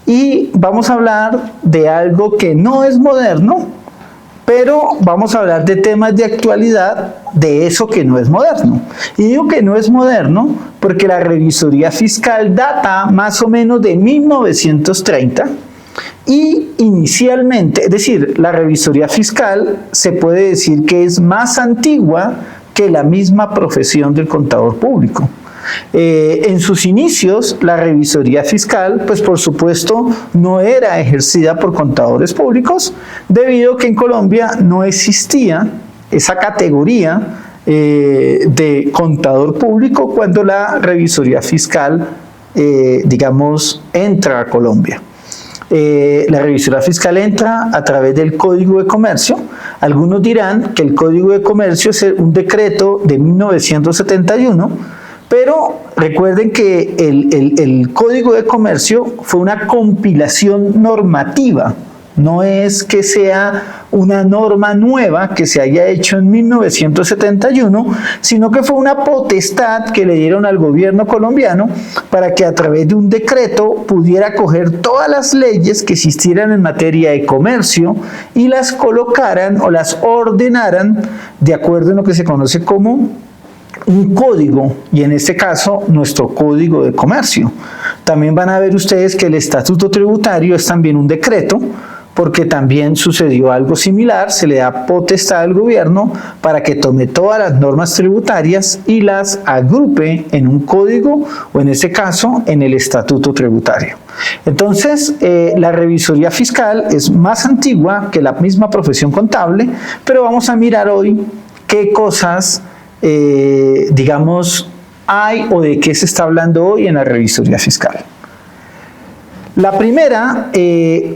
y vamos a hablar de algo que no es moderno, pero vamos a hablar de temas de actualidad de eso que no es moderno. Y digo que no es moderno porque la revisoría fiscal data más o menos de 1930 y inicialmente, es decir, la revisoría fiscal se puede decir que es más antigua que la misma profesión del contador público. En sus inicios, la revisoría fiscal, pues por supuesto, no era ejercida por contadores públicos, debido a que en Colombia no existía esa categoría de contador público cuando la revisoría fiscal, digamos, entra a Colombia. La revisoría fiscal entra a través del Código de Comercio. Algunos dirán que el Código de Comercio es un decreto de 1971, pero recuerden que el Código de Comercio fue una compilación normativa. No es que sea una norma nueva que se haya hecho en 1971, sino que fue una potestad que le dieron al gobierno colombiano para que a través de un decreto pudiera coger todas las leyes que existieran en materia de comercio y las colocaran o las ordenaran de acuerdo en lo que se conoce como un código, y en este caso nuestro Código de Comercio. También van a ver ustedes que el Estatuto Tributario es también un decreto, porque también sucedió algo similar, se le da potestad al gobierno para que tome todas las normas tributarias y las agrupe en un código, o en este caso en el Estatuto Tributario. Entonces, la revisoría fiscal es más antigua que la misma profesión contable, pero vamos a mirar hoy qué cosas, digamos, hay o de qué se está hablando hoy en la revisoría fiscal. La primera,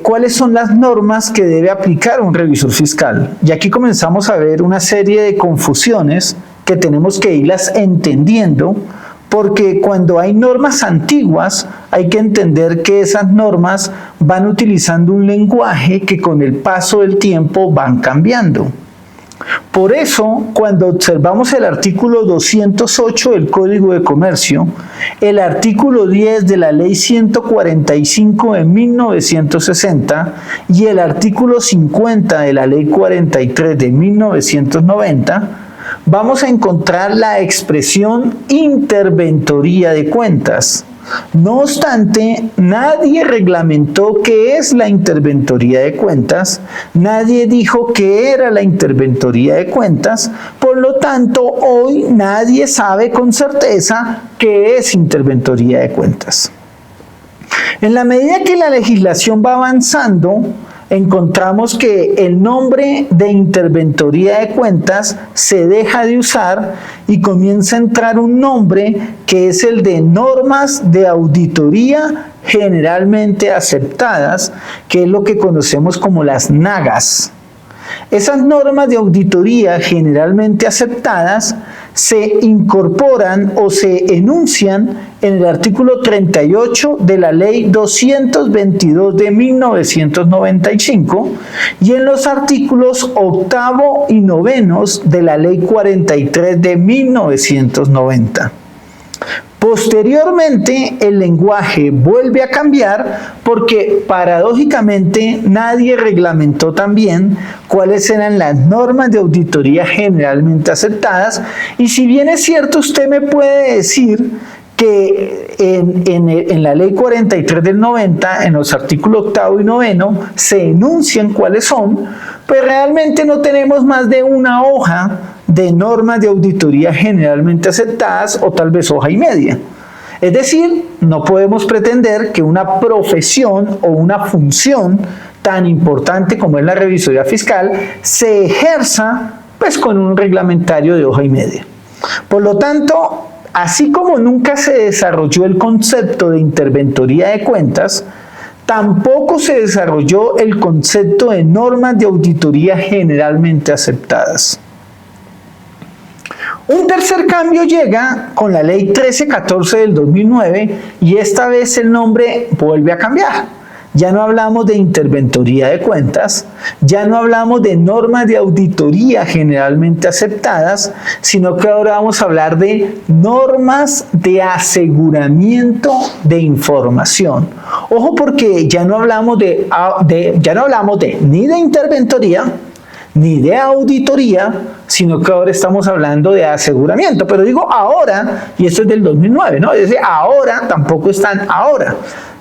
¿cuáles son las normas que debe aplicar un revisor fiscal? Y aquí comenzamos a ver una serie de confusiones que tenemos que irlas entendiendo, porque cuando hay normas antiguas hay que entender que esas normas van utilizando un lenguaje que con el paso del tiempo van cambiando. Por eso, cuando observamos el artículo 208 del Código de Comercio, el artículo 10 de la Ley 145 de 1960 y el artículo 50 de la Ley 43 de 1990, vamos a encontrar la expresión interventoría de cuentas. No obstante, nadie reglamentó qué es la interventoría de cuentas, nadie dijo qué era la interventoría de cuentas, por lo tanto, hoy nadie sabe con certeza qué es interventoría de cuentas. En la medida que la legislación va avanzando, encontramos que el nombre de interventoría de cuentas se deja de usar y comienza a entrar un nombre que es el de normas de auditoría generalmente aceptadas, que es lo que conocemos como las NAGAs. Esas normas de auditoría generalmente aceptadas se incorporan o se enuncian en el artículo 38 de la Ley 222 de 1995 y en los artículos 8º y 9º de la Ley 43 de 1990. Posteriormente, el lenguaje vuelve a cambiar porque paradójicamente nadie reglamentó también cuáles eran las normas de auditoría generalmente aceptadas, y si bien es cierto, usted me puede decir que en la Ley 43 del 90, en los artículos 8º y 9º, se enuncian cuáles son, pues realmente no tenemos más de una hoja de normas de auditoría generalmente aceptadas, o tal vez hoja y media. Es decir, no podemos pretender que una profesión o una función tan importante como es la revisoría fiscal se ejerza pues con un reglamentario de hoja y media. Por lo tanto, así como nunca se desarrolló el concepto de interventoría de cuentas, tampoco se desarrolló el concepto de normas de auditoría generalmente aceptadas. Un tercer cambio llega con la Ley 1314 del 2009 y esta vez el nombre vuelve a cambiar. ya no hablamos de interventoría de cuentas, ya no hablamos de normas de auditoría generalmente aceptadas, sino que ahora vamos a hablar de normas de aseguramiento de información. Ojo, porque ya no hablamos ni de interventoría ni de auditoría, sino que ahora estamos hablando de aseguramiento. Pero digo ahora, y esto es del 2009, ¿no? Es decir, ahora tampoco están ahora.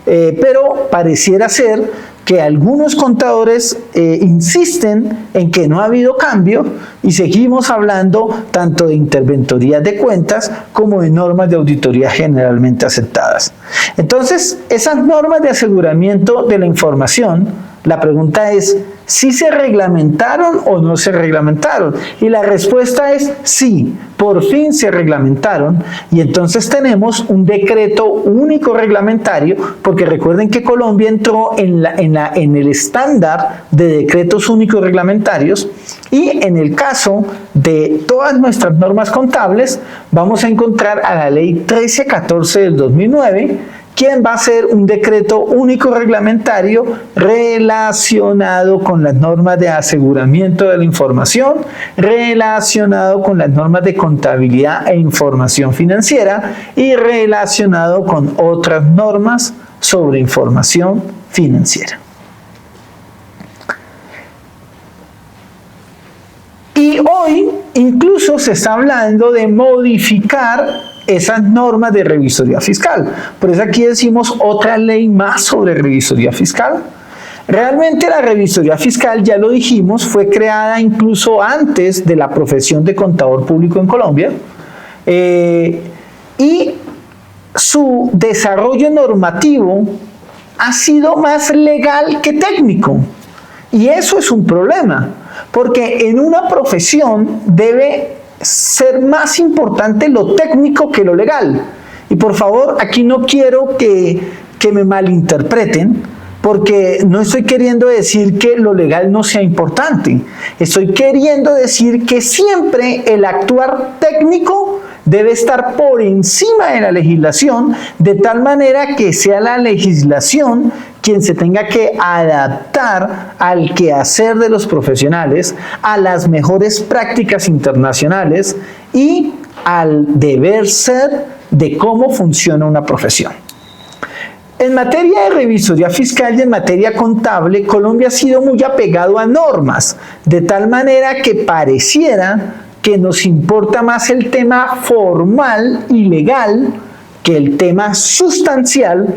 Pero pareciera ser que algunos contadores insisten en que no ha habido cambio y seguimos hablando tanto de interventorías de cuentas como de normas de auditoría generalmente aceptadas. Entonces, esas normas de aseguramiento de la información, la pregunta es, ¿sí se reglamentaron o no se reglamentaron? Y la respuesta es sí, por fin se reglamentaron, y entonces tenemos un decreto único reglamentario, porque recuerden que Colombia entró en el estándar de decretos únicos reglamentarios, y en el caso de todas nuestras normas contables, vamos a encontrar a la Ley 1314 del 2009, quien va a ser un decreto único reglamentario relacionado con las normas de aseguramiento de la información, relacionado con las normas de contabilidad e información financiera y relacionado con otras normas sobre información financiera. Y hoy incluso se está hablando de modificar esas normas de revisoría fiscal. Por eso aquí decimos otra ley más sobre revisoría fiscal. Realmente la revisoría fiscal, ya lo dijimos, fue creada incluso antes de la profesión de contador público en Colombia, y su desarrollo normativo ha sido más legal que técnico. Y eso es un problema, porque en una profesión debe ser más importante lo técnico que lo legal. Y por favor, aquí no quiero que me malinterpreten, porque no estoy queriendo decir que lo legal no sea importante. Estoy queriendo decir que siempre el actuar técnico debe estar por encima de la legislación, de tal manera que sea la legislación quien se tenga que adaptar al quehacer de los profesionales, a las mejores prácticas internacionales y al deber ser de cómo funciona una profesión. En materia de revisoría fiscal y en materia contable, Colombia ha sido muy apegado a normas, de tal manera que pareciera que nos importa más el tema formal y legal que el tema sustancial,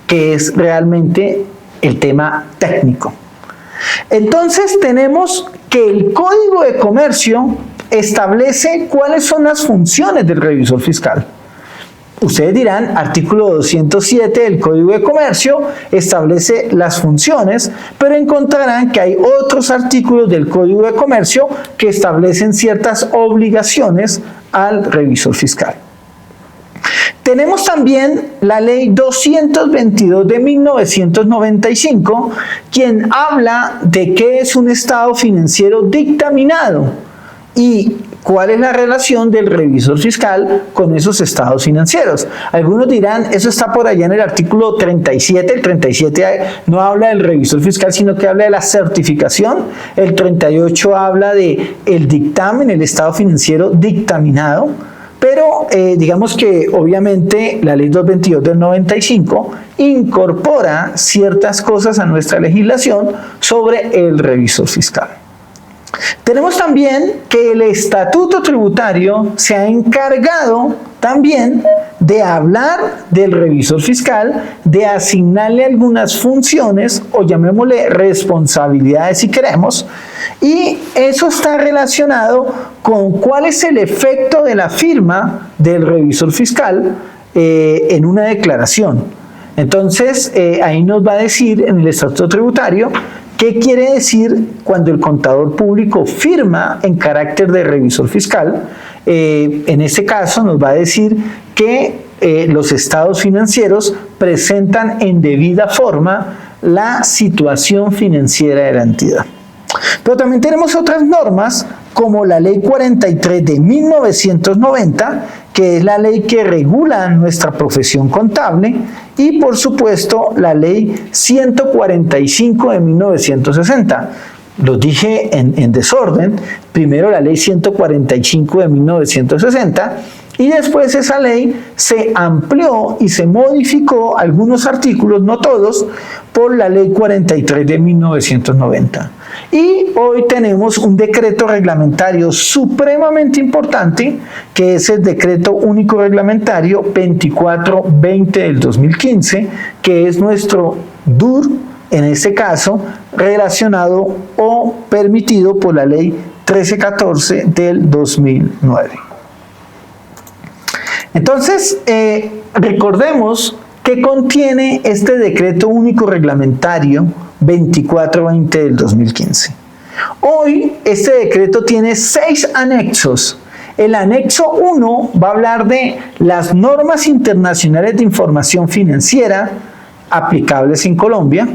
que es realmente el tema técnico. Entonces tenemos que el Código de Comercio establece cuáles son las funciones del revisor fiscal. Ustedes dirán, artículo 207 del Código de Comercio establece las funciones, pero encontrarán que hay otros artículos del Código de Comercio que establecen ciertas obligaciones al revisor fiscal. Tenemos también la Ley 222 de 1995, quien habla de qué es un estado financiero dictaminado y cuál es la relación del revisor fiscal con esos estados financieros. Algunos dirán, eso está por allá en el artículo 37, el 37 no habla del revisor fiscal, sino que habla de la certificación, el 38 habla de el dictamen, el estado financiero dictaminado, pero digamos que obviamente la Ley 222 del 95 incorpora ciertas cosas a nuestra legislación sobre el revisor fiscal. Tenemos también que el Estatuto Tributario se ha encargado también de hablar del revisor fiscal, de asignarle algunas funciones o llamémosle responsabilidades si queremos, y eso está relacionado con cuál es el efecto de la firma del revisor fiscal en una declaración. Entonces ahí nos va a decir en el Estatuto Tributario ¿qué quiere decir cuando el contador público firma en carácter de revisor fiscal? En este caso nos va a decir que los estados financieros presentan en debida forma la situación financiera de la entidad. Pero también tenemos otras normas como la Ley 43 de 1990, que es la ley que regula nuestra profesión contable, y por supuesto la Ley 145 de 1960. Los dije en desorden, primero la Ley 145 de 1960, y después esa ley se amplió y se modificó algunos artículos, no todos, por la Ley 43 de 1990. Y hoy tenemos un decreto reglamentario supremamente importante, que es el Decreto Único Reglamentario 2420 del 2015, que es nuestro DUR, en este caso, relacionado o permitido por la Ley 1314 del 2009. Entonces, recordemos qué contiene este Decreto Único Reglamentario 2420 del 2015. Hoy, este decreto tiene 6 anexos. El anexo 1 va a hablar de las normas internacionales de información financiera aplicables en Colombia.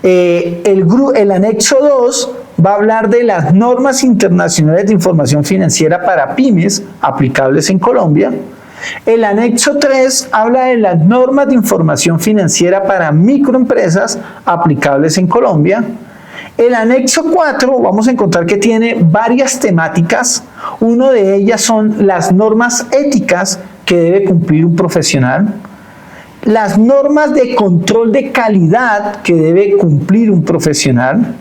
El anexo 2 va a hablar de las normas internacionales de información financiera para pymes aplicables en Colombia. El anexo 3 habla de las normas de información financiera para microempresas aplicables en Colombia. El anexo 4 vamos a encontrar que tiene varias temáticas. Una de ellas son las normas éticas que debe cumplir un profesional, las normas de control de calidad que debe cumplir un profesional,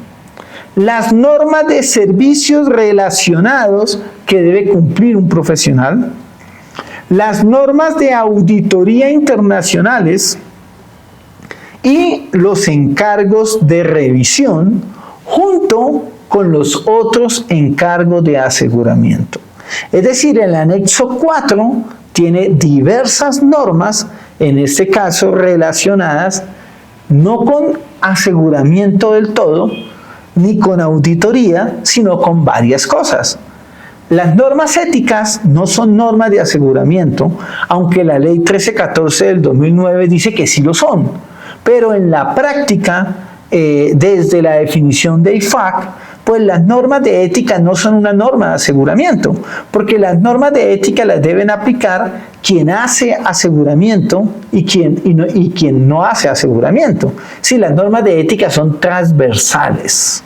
las normas de servicios relacionados que debe cumplir un profesional, las normas de auditoría internacionales y los encargos de revisión junto con los otros encargos de aseguramiento. Es decir, el anexo 4 tiene diversas normas, en este caso relacionadas no con aseguramiento del todo, ni con auditoría, sino con varias cosas. Las normas éticas no son normas de aseguramiento, aunque la Ley 1314 del 2009 dice que sí lo son. Pero en la práctica, desde la definición de IFAC, pues las normas de ética no son una norma de aseguramiento, porque las normas de ética las deben aplicar quien hace aseguramiento y quien no hace aseguramiento. Sí, las normas de ética son transversales.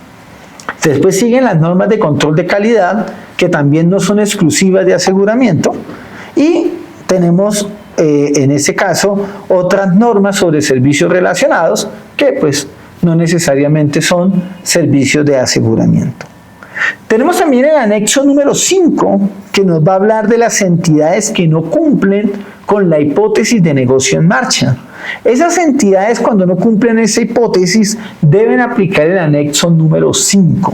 Después siguen las normas de control de calidad, que también no son exclusivas de aseguramiento, y tenemos en este caso otras normas sobre servicios relacionados que pues no necesariamente son servicios de aseguramiento. Tenemos también el anexo número 5, que nos va a hablar de las entidades que no cumplen con la hipótesis de negocio en marcha. Esas entidades, cuando no cumplen esa hipótesis, deben aplicar el anexo número 5.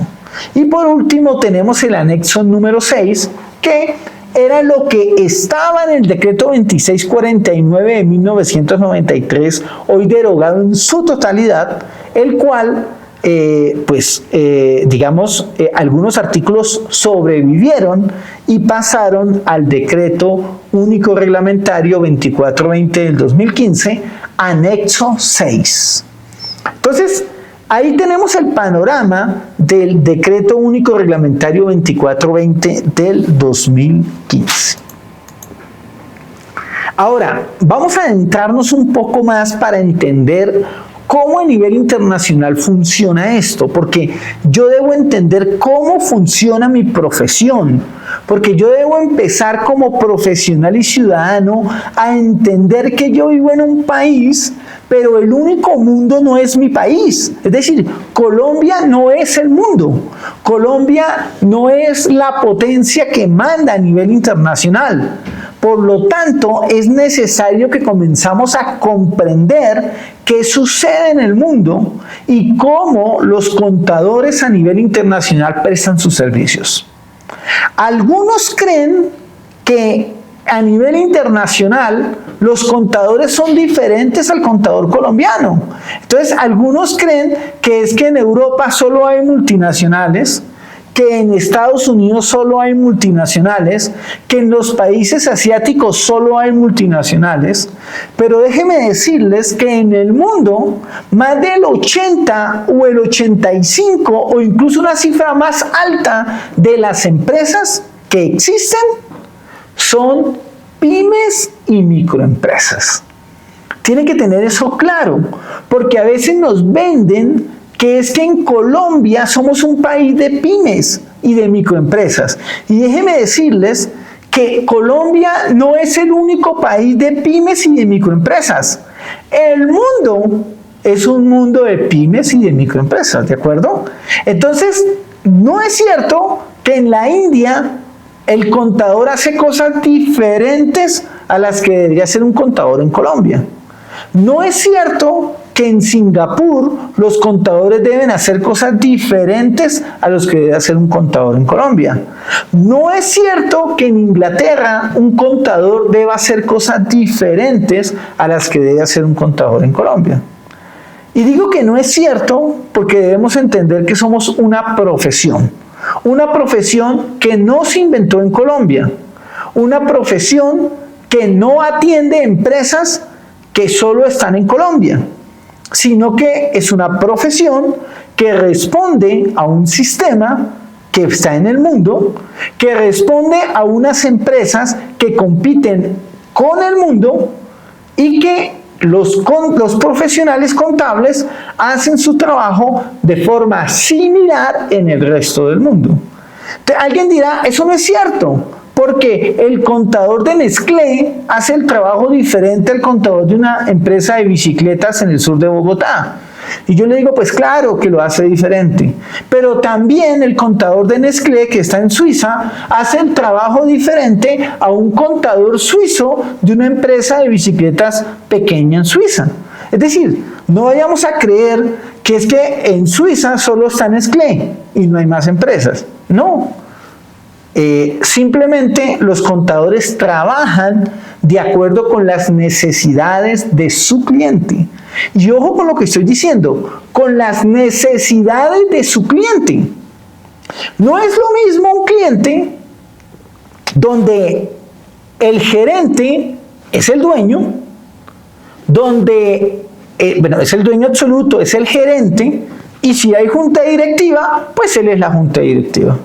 Y por último tenemos el anexo número 6, que era lo que estaba en el decreto 2649 de 1993, hoy derogado en su totalidad, el cual, algunos artículos sobrevivieron y pasaron al decreto único reglamentario 2420 del 2015, anexo 6. Entonces, ahí tenemos el panorama del Decreto Único Reglamentario 2420 del 2015. Ahora, vamos a adentrarnos un poco más para entender cómo a nivel internacional funciona esto, porque yo debo entender cómo funciona mi profesión, porque yo debo empezar como profesional y ciudadano a entender que yo vivo en un país, pero el único mundo no es mi país. Es decir, Colombia no es el mundo. Colombia no es la potencia que manda a nivel internacional. Por lo tanto, es necesario que comenzamos a comprender qué sucede en el mundo y cómo los contadores a nivel internacional prestan sus servicios. Algunos creen que a nivel internacional los contadores son diferentes al contador colombiano. Entonces, algunos creen que es que en Europa solo hay multinacionales, que en Estados Unidos solo hay multinacionales, que en los países asiáticos solo hay multinacionales, pero déjenme decirles que en el mundo más del 80 o el 85 o incluso una cifra más alta de las empresas que existen son pymes y microempresas. Tienen que tener eso claro, porque a veces nos venden que es que en Colombia somos un país de pymes y de microempresas. Y déjenme decirles que Colombia no es el único país de pymes y de microempresas. El mundo es un mundo de pymes y de microempresas, ¿de acuerdo? Entonces, no es cierto que en la India el contador hace cosas diferentes a las que debería hacer un contador en Colombia. No es cierto que en Singapur los contadores deben hacer cosas diferentes a los que debe hacer un contador en Colombia. No es cierto que en Inglaterra un contador deba hacer cosas diferentes a las que debe hacer un contador en Colombia. Y digo que no es cierto porque debemos entender que somos una profesión que no se inventó en Colombia, una profesión que no atiende empresas que solo están en Colombia, sino que es una profesión que responde a un sistema que está en el mundo, que responde a unas empresas que compiten con el mundo y que los profesionales contables hacen su trabajo de forma similar en el resto del mundo. Alguien dirá, eso no es cierto, porque el contador de Nestlé hace el trabajo diferente al contador de una empresa de bicicletas en el sur de Bogotá. Y yo le digo, pues claro que lo hace diferente, pero también el contador de Nestlé, que está en Suiza, hace el trabajo diferente a un contador suizo de una empresa de bicicletas pequeña en Suiza. Es decir, no vayamos a creer que es que en Suiza solo está Nestlé y no hay más empresas. No. Simplemente los contadores trabajan de acuerdo con las necesidades de su cliente. Y ojo con lo que estoy diciendo, con las necesidades de su cliente. No es lo mismo un cliente donde el gerente es el dueño, donde, es el dueño absoluto, es el gerente, y si hay junta directiva, pues él es la junta directiva.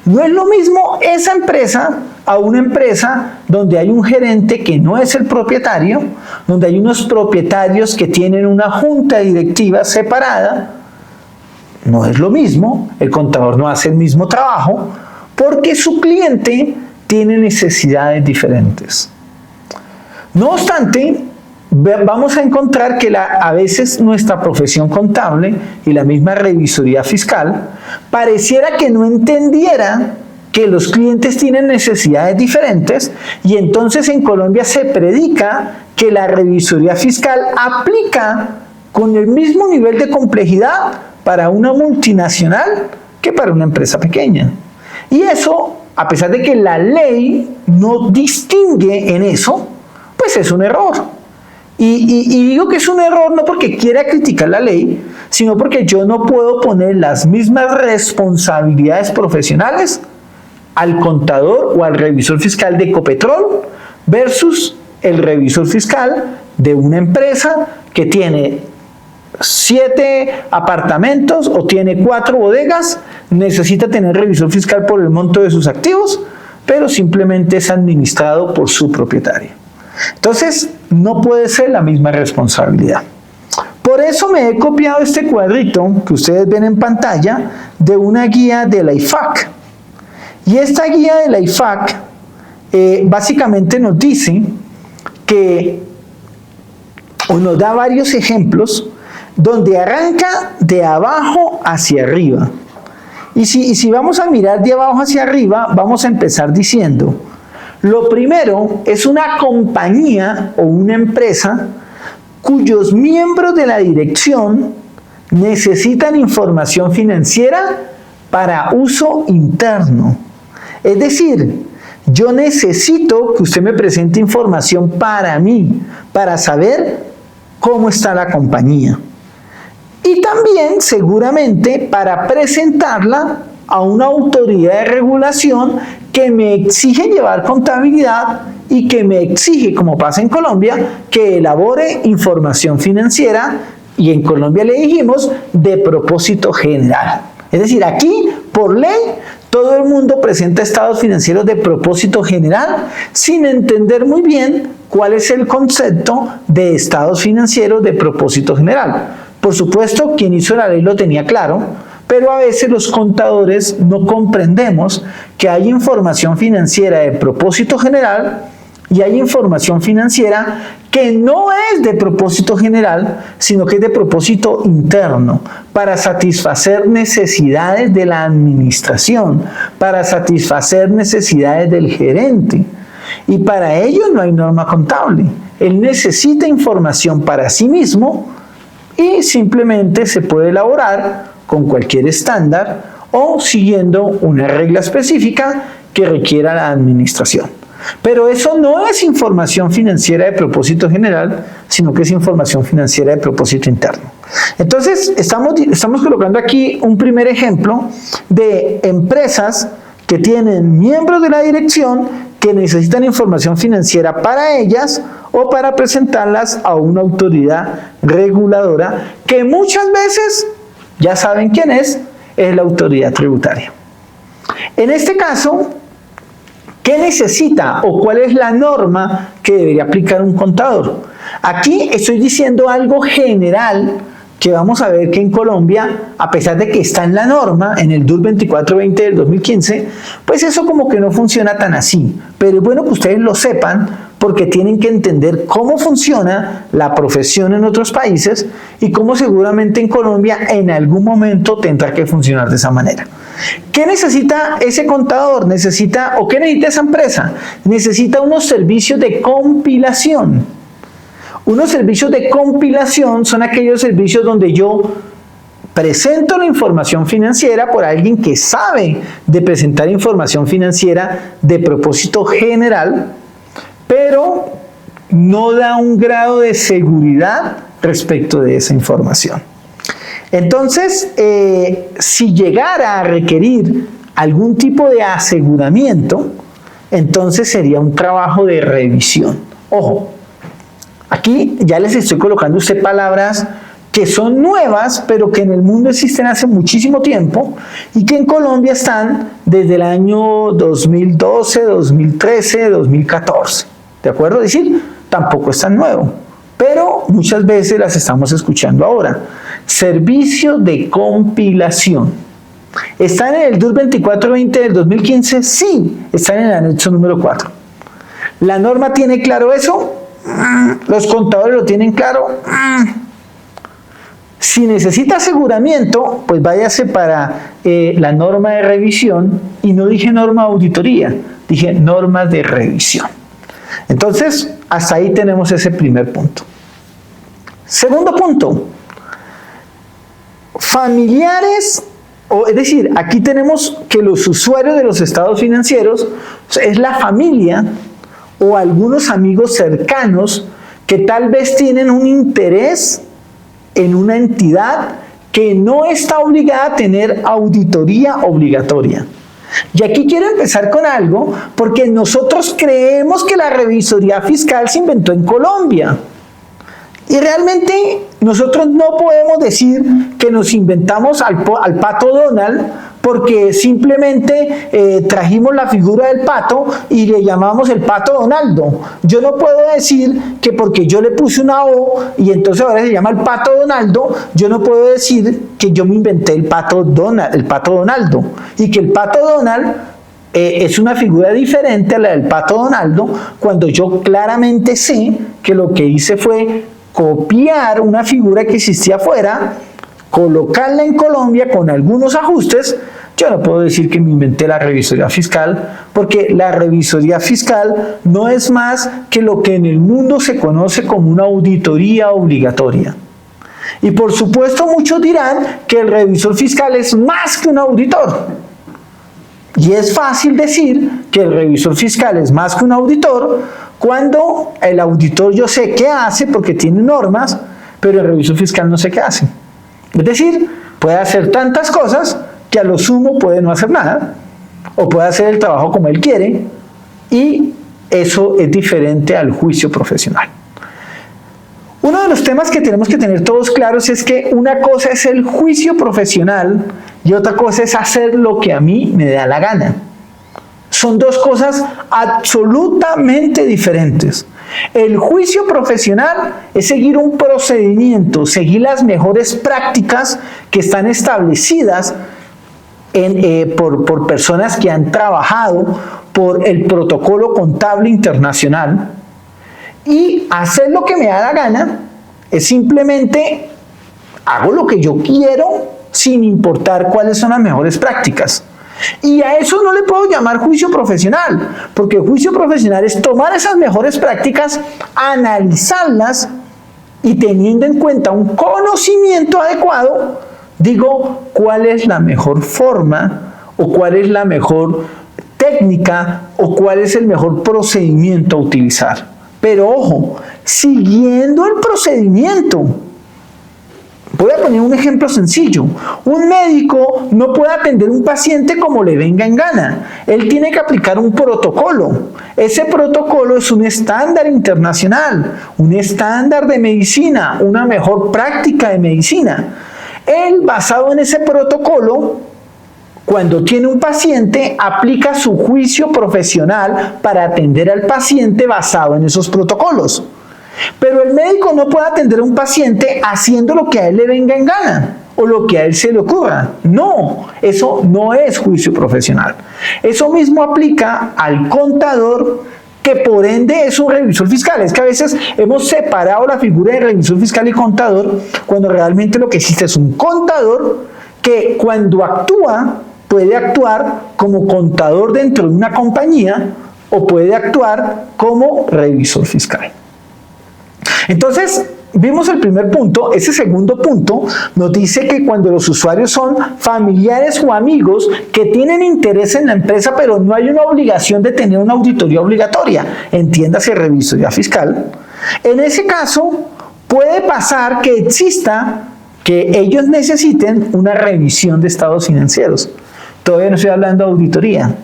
No es lo mismo esa empresa a una empresa donde hay un gerente que no es el propietario, donde hay unos propietarios que tienen una junta directiva separada. No es lo mismo, el contador no hace el mismo trabajo porque su cliente tiene necesidades diferentes. No obstante, vamos a encontrar que a veces nuestra profesión contable y la misma revisoría fiscal pareciera que no entendiera que los clientes tienen necesidades diferentes y entonces en Colombia se predica que la revisoría fiscal aplica con el mismo nivel de complejidad para una multinacional que para una empresa pequeña. Y eso, a pesar de que la ley no distingue en eso, pues es un error. Y digo que es un error no porque quiera criticar la ley, sino porque yo no puedo poner las mismas responsabilidades profesionales al contador o al revisor fiscal de Ecopetrol versus el revisor fiscal de una empresa que tiene 7 apartamentos o tiene 4 bodegas, necesita tener revisor fiscal por el monto de sus activos, pero simplemente es administrado por su propietario. Entonces, no puede ser la misma responsabilidad. Por eso me he copiado este cuadrito que ustedes ven en pantalla de una guía de la IFAC. Y esta guía de la IFAC básicamente nos dice que, o nos da varios ejemplos, donde arranca de abajo hacia arriba. Y si vamos a mirar de abajo hacia arriba, vamos a empezar diciendo, lo primero es una compañía o una empresa cuyos miembros de la dirección necesitan información financiera para uso interno. Es decir, yo necesito que usted me presente información para mí, para saber cómo está la compañía. Y también, seguramente, para presentarla a una autoridad de regulación que me exige llevar contabilidad y que me exige, como pasa en Colombia, que elabore información financiera, y en Colombia le dijimos de propósito general. Es decir, aquí, por ley, todo el mundo presenta estados financieros de propósito general sin entender muy bien cuál es el concepto de estados financieros de propósito general. Por supuesto, quien hizo la ley lo tenía claro, pero a veces los contadores no comprendemos que hay información financiera de propósito general y hay información financiera que no es de propósito general, sino que es de propósito interno, para satisfacer necesidades de la administración, para satisfacer necesidades del gerente. Y para ello no hay norma contable. Él necesita información para sí mismo y simplemente se puede elaborar con cualquier estándar o siguiendo una regla específica que requiera la administración. Pero eso no es información financiera de propósito general, sino que es información financiera de propósito interno. Entonces, estamos colocando aquí un primer ejemplo de empresas que tienen miembros de la dirección que necesitan información financiera para ellas o para presentarlas a una autoridad reguladora que muchas veces, ya saben quién es la autoridad tributaria. En este caso, ¿qué necesita o cuál es la norma que debería aplicar un contador? Aquí estoy diciendo algo general que vamos a ver que en Colombia, a pesar de que está en la norma, en el DUR 2420 del 2015, pues eso como que no funciona tan así. Pero es bueno que ustedes lo sepan porque tienen que entender cómo funciona la profesión en otros países y cómo seguramente en Colombia en algún momento tendrá que funcionar de esa manera. ¿Qué necesita ese contador? ¿Qué necesita esa empresa? Necesita unos servicios de compilación. Unos servicios de compilación son aquellos servicios donde yo presento la información financiera por alguien que sabe de presentar información financiera de propósito general, pero no da un grado de seguridad respecto de esa información. Entonces, si llegara a requerir algún tipo de aseguramiento, entonces sería un trabajo de revisión. Ojo, aquí ya les estoy colocando a usted palabras que son nuevas, pero que en el mundo existen hace muchísimo tiempo y que en Colombia están desde el año 2012, 2013, 2014. ¿De acuerdo? Es decir, tampoco es tan nuevo, pero muchas veces las estamos escuchando ahora. Servicio de compilación. ¿Están en el DUR 2420 del 2015? Sí, están en el anexo número 4. ¿La norma tiene claro eso? ¿Los contadores lo tienen claro? Si necesita aseguramiento, pues váyase para la norma de revisión, y no dije norma de auditoría, dije normas de revisión. Entonces, hasta ahí tenemos ese primer punto. Segundo punto, familiares, es decir, aquí tenemos que los usuarios de los estados financieros es la familia o algunos amigos cercanos que tal vez tienen un interés en una entidad que no está obligada a tener auditoría obligatoria. Y aquí quiero empezar con algo, porque nosotros creemos que la revisoría fiscal se inventó en Colombia. Y realmente nosotros no podemos decir que nos inventamos al pato Donald, porque simplemente trajimos la figura del pato y le llamamos el pato Donaldo. Yo no puedo decir que porque yo le puse una O y entonces ahora se llama el pato Donaldo, yo no puedo decir que yo me inventé el pato Donaldo, y que el pato Donald es una figura diferente a la del pato Donaldo, cuando yo claramente sé que lo que hice fue copiar una figura que existía afuera, colocarla en Colombia con algunos ajustes. Yo no puedo decir que me inventé la revisoría fiscal, porque la revisoría fiscal no es más que lo que en el mundo se conoce como una auditoría obligatoria. Y por supuesto muchos dirán que el revisor fiscal es más que un auditor. Y es fácil decir que el revisor fiscal es más que un auditor cuando el auditor yo sé qué hace porque tiene normas, pero el revisor fiscal no sé qué hace. Es decir, puede hacer tantas cosas que a lo sumo puede no hacer nada, o puede hacer el trabajo como él quiere, y eso es diferente al juicio profesional. Uno de los temas que tenemos que tener todos claros es que una cosa es el juicio profesional y otra cosa es hacer lo que a mí me da la gana. Son dos cosas absolutamente diferentes. El juicio profesional es seguir un procedimiento, seguir las mejores prácticas que están establecidas por personas que han trabajado por el protocolo contable internacional, y hacer lo que me da la gana es simplemente hago lo que yo quiero sin importar cuáles son las mejores prácticas. Y a eso no le puedo llamar juicio profesional, porque el juicio profesional es tomar esas mejores prácticas, analizarlas y teniendo en cuenta un conocimiento adecuado, digo cuál es la mejor forma o cuál es la mejor técnica o cuál es el mejor procedimiento a utilizar. Pero ojo, siguiendo el procedimiento. Voy a poner un ejemplo sencillo. Un médico no puede atender a un paciente como le venga en gana. Él tiene que aplicar un protocolo. Ese protocolo es un estándar internacional, un estándar de medicina, una mejor práctica de medicina. Él, basado en ese protocolo, cuando tiene un paciente, aplica su juicio profesional para atender al paciente basado en esos protocolos. Pero el médico no puede atender a un paciente haciendo lo que a él le venga en gana o lo que a él se le ocurra. No, eso no es juicio profesional. Eso mismo aplica al contador, que por ende es un revisor fiscal. Es que a veces hemos separado la figura de revisor fiscal y contador, cuando realmente lo que existe es un contador que cuando actúa puede actuar como contador dentro de una compañía o puede actuar como revisor fiscal. Entonces, vimos el primer punto. Ese segundo punto nos dice que cuando los usuarios son familiares o amigos que tienen interés en la empresa, pero no hay una obligación de tener una auditoría obligatoria, entiéndase revisoría fiscal, en ese caso puede pasar que exista, que ellos necesiten una revisión de estados financieros. Todavía no estoy hablando de auditoría.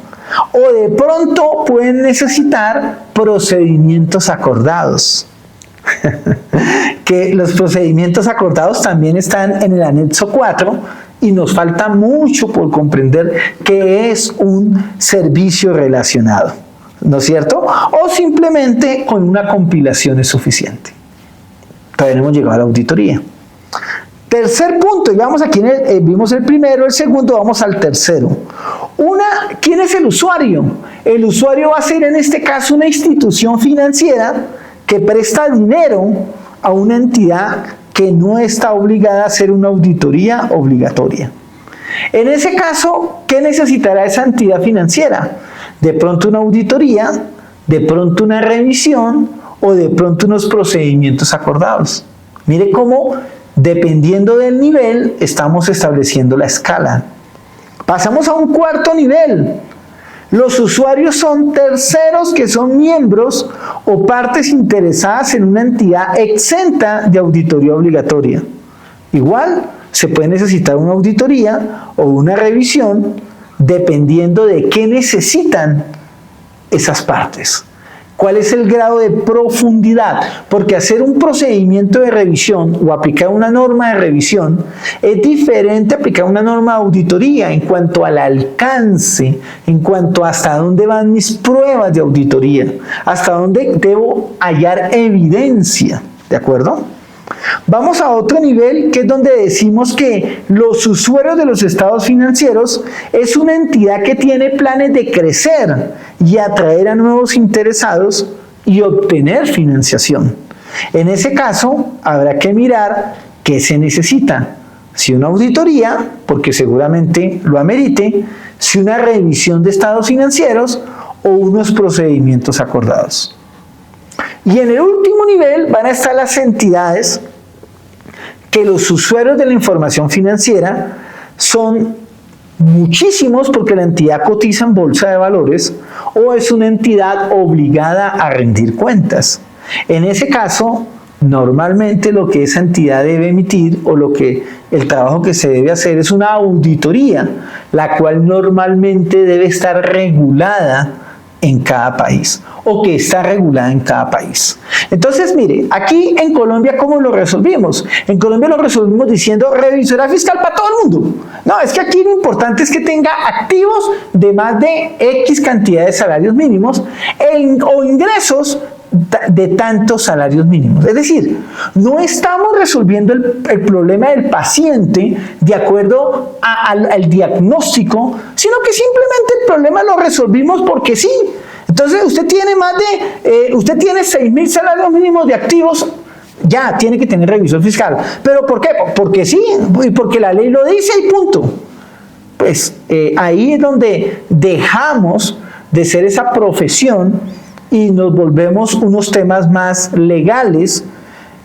O de pronto pueden necesitar procedimientos acordados. Que los procedimientos acordados también están en el anexo 4 y nos falta mucho por comprender qué es un servicio relacionado, ¿no es cierto? O simplemente con una compilación es suficiente. Todavía no hemos llegado a la auditoría. Tercer punto, y vamos aquí, vimos el primero, el segundo, vamos al tercero. ¿Quién es el usuario? El usuario va a ser en este caso una institución financiera que presta dinero a una entidad que no está obligada a hacer una auditoría obligatoria. En ese caso, ¿qué necesitará esa entidad financiera? De pronto una auditoría, de pronto una revisión o de pronto unos procedimientos acordados. Mire cómo, dependiendo del nivel, estamos estableciendo la escala. Pasamos a un cuarto nivel. Los usuarios son terceros que son miembros o partes interesadas en una entidad exenta de auditoría obligatoria. Igual, se puede necesitar una auditoría o una revisión dependiendo de qué necesitan esas partes. ¿Cuál es el grado de profundidad? Porque hacer un procedimiento de revisión o aplicar una norma de revisión es diferente a aplicar una norma de auditoría en cuanto al alcance, en cuanto a hasta dónde van mis pruebas de auditoría, hasta dónde debo hallar evidencia, ¿de acuerdo? Vamos a otro nivel, que es donde decimos que los usuarios de los estados financieros es una entidad que tiene planes de crecer y atraer a nuevos interesados y obtener financiación. En ese caso, habrá que mirar qué se necesita. Si una auditoría, porque seguramente lo amerite, si una revisión de estados financieros o unos procedimientos acordados. Y en el último nivel van a estar las entidades que los usuarios de la información financiera son muchísimos porque la entidad cotiza en bolsa de valores o es una entidad obligada a rendir cuentas. En ese caso, Normalmente lo que esa entidad debe emitir o el trabajo que se debe hacer es una auditoría, la cual normalmente debe estar regulada en cada país o que está regulada en cada país. Entonces, mire, aquí en Colombia, ¿cómo lo resolvimos? En Colombia lo resolvimos diciendo revisora fiscal para todo el mundo. No, es que aquí lo importante es que tenga activos de más de X cantidad de salarios mínimos o ingresos de tantos salarios mínimos. Es decir, no estamos resolviendo el problema del paciente de acuerdo al diagnóstico, sino que simplemente el problema lo resolvimos porque sí. Entonces usted tiene usted tiene 6.000 salarios mínimos de activos, ya tiene que tener revisor fiscal. ¿Pero por qué? Porque sí, y porque la ley lo dice y punto. Pues ahí es donde dejamos de ser esa profesión y nos volvemos unos temas más legales.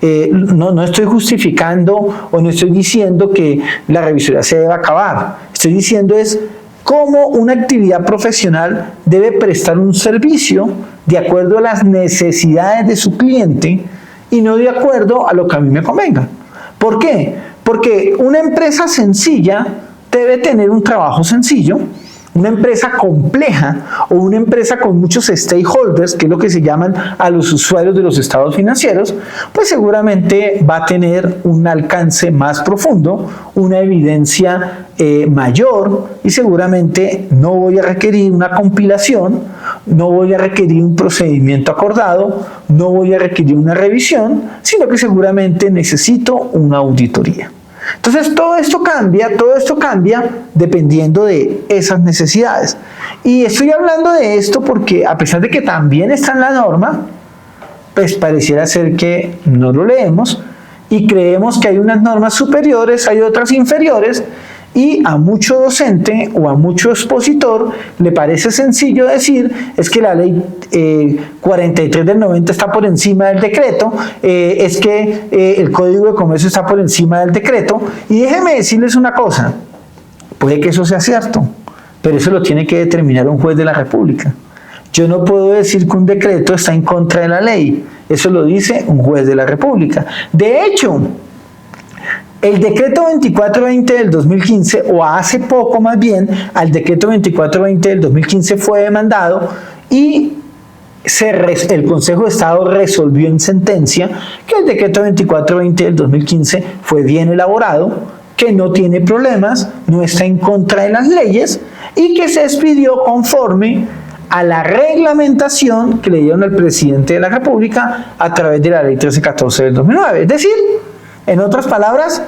No estoy justificando o no estoy diciendo que la revisoría se deba acabar. Estoy diciendo es cómo una actividad profesional debe prestar un servicio de acuerdo a las necesidades de su cliente y no de acuerdo a lo que a mí me convenga. ¿Por qué? Porque una empresa sencilla debe tener un trabajo sencillo. Una empresa compleja o una empresa con muchos stakeholders, que es lo que se llaman a los usuarios de los estados financieros, pues seguramente va a tener un alcance más profundo, una evidencia mayor y seguramente no voy a requerir una compilación, no voy a requerir un procedimiento acordado, no voy a requerir una revisión, sino que seguramente necesito una auditoría. Entonces todo esto cambia dependiendo de esas necesidades. Y estoy hablando de esto porque a pesar de que también está en la norma, pues pareciera ser que no lo leemos y creemos que hay unas normas superiores, hay otras inferiores, y a mucho docente o a mucho expositor le parece sencillo decir es que la ley 43 del 90 está por encima del decreto, es que el Código de Comercio está por encima del decreto, y déjenme decirles una cosa, puede que eso sea cierto, pero eso lo tiene que determinar un juez de la República. Yo no puedo decir que un decreto está en contra de la ley, eso lo dice un juez de la República. De hecho, el decreto 2420 del 2015, o hace poco más bien, al decreto 2420 del 2015 fue demandado y el Consejo de Estado resolvió en sentencia que el decreto 2420 del 2015 fue bien elaborado, que no tiene problemas, no está en contra de las leyes y que se expidió conforme a la reglamentación que le dieron al presidente de la República a través de la ley 1314 del 2009. Es decir, en otras palabras,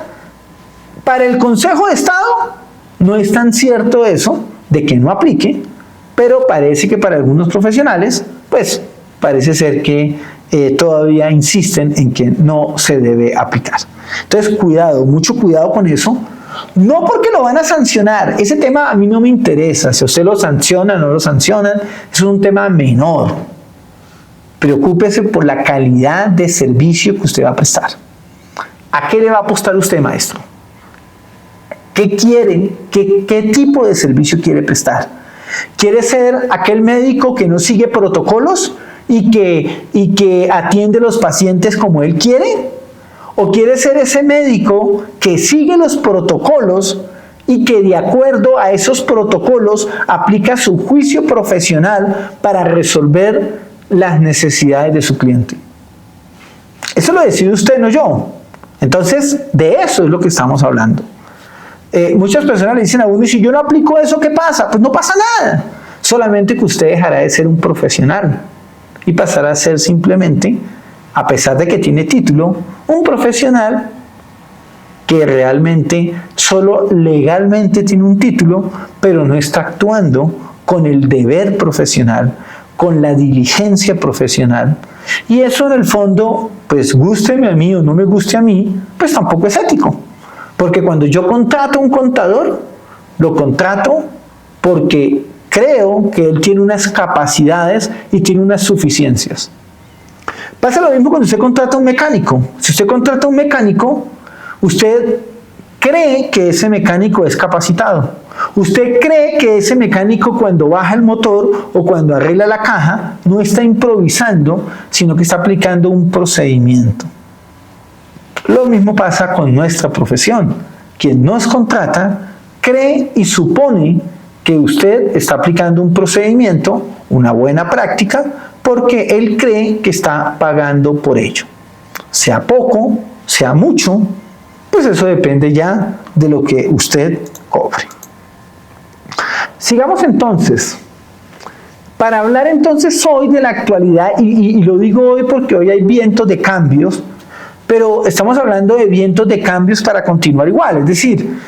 para el Consejo de Estado no es tan cierto eso de que no aplique, pero parece que para algunos profesionales, pues parece ser que todavía insisten en que no se debe aplicar. Entonces, cuidado, mucho cuidado con eso. No porque lo van a sancionar, ese tema a mí no me interesa, si usted lo sanciona o no lo sancionan, es un tema menor. Preocúpese por la calidad de servicio que usted va a prestar. ¿A qué le va a apostar usted, maestro? ¿Qué quiere? ¿Qué tipo de servicio quiere prestar? ¿Quiere ser aquel médico que no sigue protocolos y que atiende a los pacientes como él quiere? ¿O quiere ser ese médico que sigue los protocolos y que de acuerdo a esos protocolos aplica su juicio profesional para resolver las necesidades de su cliente? Eso lo decide usted, no yo. Entonces, de eso es lo que estamos hablando. Muchas personas le dicen a uno, y si yo no aplico eso, ¿qué pasa? Pues no pasa nada. Solamente que usted dejará de ser un profesional y pasará a ser simplemente, a pesar de que tiene título, un profesional que realmente solo legalmente tiene un título, pero no está actuando con el deber profesional, con la diligencia profesional. Y eso en el fondo, pues gústeme a mí o no me guste a mí, pues tampoco es ético. Porque cuando yo contrato a un contador, lo contrato porque creo que él tiene unas capacidades y tiene unas suficiencias. Pasa lo mismo cuando usted contrata a un mecánico. Si usted contrata a un mecánico, usted cree que ese mecánico es capacitado. Usted cree que ese mecánico cuando baja el motor o cuando arregla la caja no está improvisando, sino que está aplicando un procedimiento. Lo mismo pasa con nuestra profesión. Quien nos contrata cree y supone que usted está aplicando un procedimiento, una buena práctica, porque él cree que está pagando por ello. Sea poco, sea mucho, pues eso depende ya de lo que usted cobre. Sigamos entonces. Para hablar entonces hoy de la actualidad, y lo digo hoy porque hoy hay vientos de cambios, pero estamos hablando de vientos de cambios para continuar igual, es decir,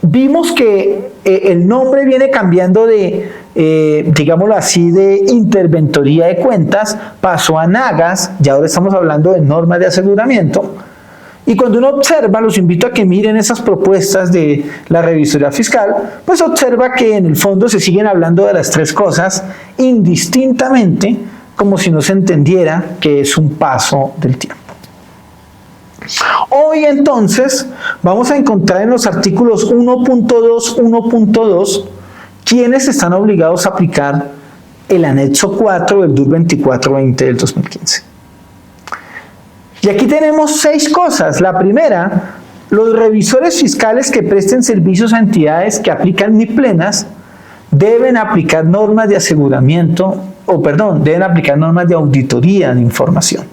vimos que el nombre viene cambiando de, digámoslo así, de interventoría de cuentas, pasó a NAGAS, y ahora estamos hablando de normas de aseguramiento. Y cuando uno observa, los invito a que miren esas propuestas de la revisoría fiscal, pues observa que en el fondo se siguen hablando de las tres cosas indistintamente, como si no se entendiera que es un paso del tiempo. Hoy entonces vamos a encontrar en los artículos 1.2, 1.2, quienes están obligados a aplicar el anexo 4 del DUR 2420 del 2015. Y aquí tenemos 6 cosas. La primera, los revisores fiscales que presten servicios a entidades que aplican NIP plenas deben aplicar normas de aseguramiento, deben aplicar normas de auditoría de información.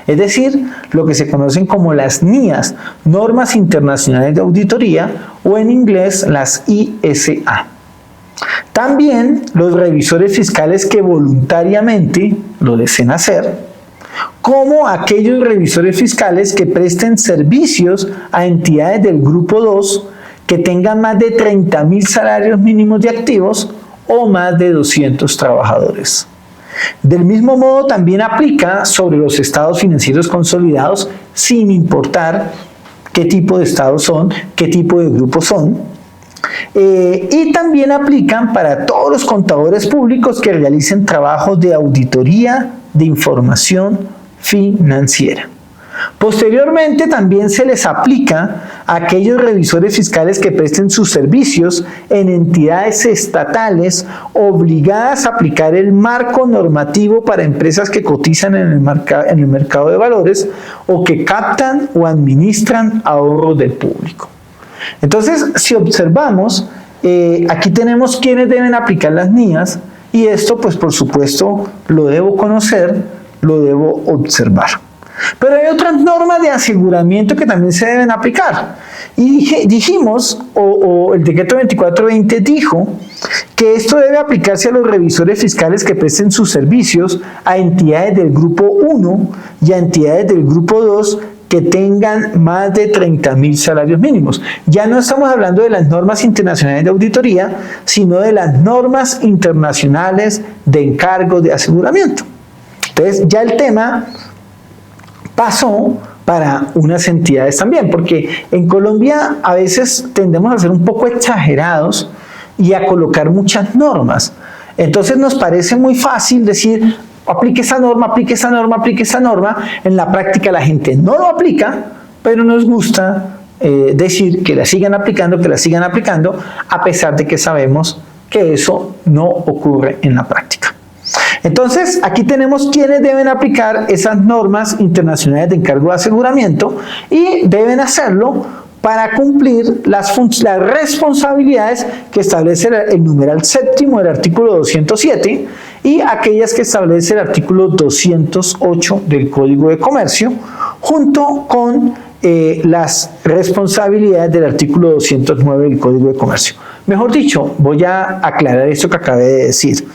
Es decir, lo que se conocen como las NIAs, Normas Internacionales de Auditoría, o en inglés las ISA. También los revisores fiscales que voluntariamente lo deseen hacer, como aquellos revisores fiscales que presten servicios a entidades del grupo 2 que tengan más de 30.000 salarios mínimos de activos o más de 200 trabajadores. Del mismo modo, también aplica sobre los estados financieros consolidados, sin importar qué tipo de estados son, qué tipo de grupos son. Y también aplican para todos los contadores públicos que realicen trabajos de auditoría de información financiera. Posteriormente también se les aplica a aquellos revisores fiscales que presten sus servicios en entidades estatales obligadas a aplicar el marco normativo para empresas que cotizan en el mercado de valores o que captan o administran ahorros del público. Entonces, si observamos, aquí tenemos quienes deben aplicar las NIAs, y esto pues por supuesto lo debo conocer, lo debo observar. Pero hay otras normas de aseguramiento que también se deben aplicar. Y dijimos, o el decreto 2420 dijo, que esto debe aplicarse a los revisores fiscales que presten sus servicios a entidades del grupo 1 y a entidades del grupo 2 que tengan más de 30.000 salarios mínimos. Ya no estamos hablando de las normas internacionales de auditoría, sino de las normas internacionales de encargo de aseguramiento. Entonces, ya el tema pasó para unas entidades también, porque en Colombia a veces tendemos a ser un poco exagerados y a colocar muchas normas. Entonces nos parece muy fácil decir, aplique esa norma, aplique esa norma, aplique esa norma. En la práctica la gente no lo aplica, pero nos gusta decir que la sigan aplicando, a pesar de que sabemos que eso no ocurre en la práctica. Entonces, aquí tenemos quienes deben aplicar esas normas internacionales de encargo de aseguramiento y deben hacerlo para cumplir las responsabilidades que establece el numeral 7º del artículo 207 y aquellas que establece el artículo 208 del Código de Comercio, junto con las responsabilidades del artículo 209 del Código de Comercio. Mejor dicho, voy a aclarar esto que acabé de decir.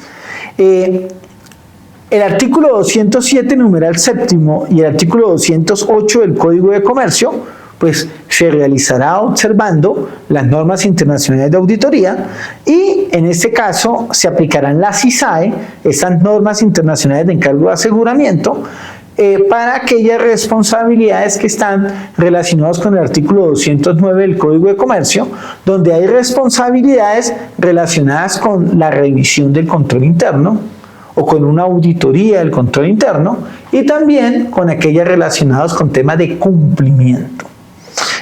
El artículo 207, numeral 7º, y el artículo 208 del Código de Comercio, pues se realizará observando las normas internacionales de auditoría y en este caso se aplicarán las ISAE, esas normas internacionales de encargo de aseguramiento, para aquellas responsabilidades que están relacionadas con el artículo 209 del Código de Comercio, donde hay responsabilidades relacionadas con la revisión del control interno, o con una auditoría del control interno, y también con aquellas relacionadas con temas de cumplimiento.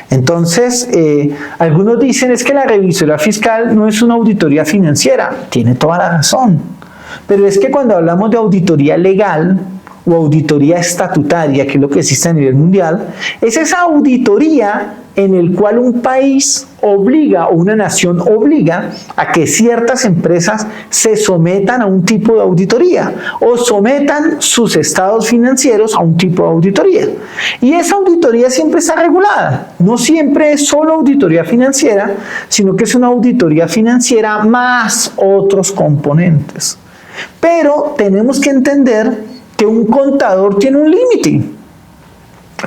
Entonces, algunos dicen es que la revisoría fiscal no es una auditoría financiera. Tiene toda la razón. Pero es que cuando hablamos de auditoría legal o auditoría estatutaria, que es lo que existe a nivel mundial, es esa auditoría en el cual un país obliga o una nación obliga a que ciertas empresas se sometan a un tipo de auditoría o sometan sus estados financieros a un tipo de auditoría. Y esa auditoría siempre está regulada. No siempre es solo auditoría financiera, sino que es una auditoría financiera más otros componentes. Pero tenemos que entender que un contador tiene un límite.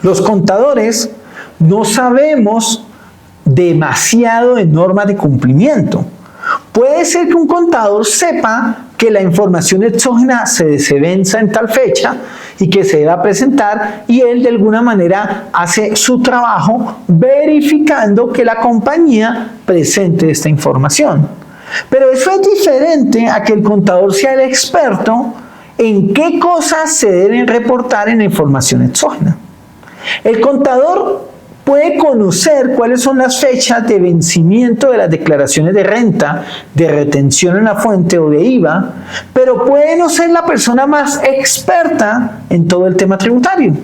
Los contadores no sabemos demasiado de normas de cumplimiento. Puede ser que un contador sepa que la información exógena se venza en tal fecha y que se va a presentar, y él de alguna manera hace su trabajo verificando que la compañía presente esta información. Pero eso es diferente a que el contador sea el experto en qué cosas se deben reportar en la información exógena. El contador puede conocer cuáles son las fechas de vencimiento de las declaraciones de renta, de retención en la fuente o de IVA, pero puede no ser la persona más experta en todo el tema tributario.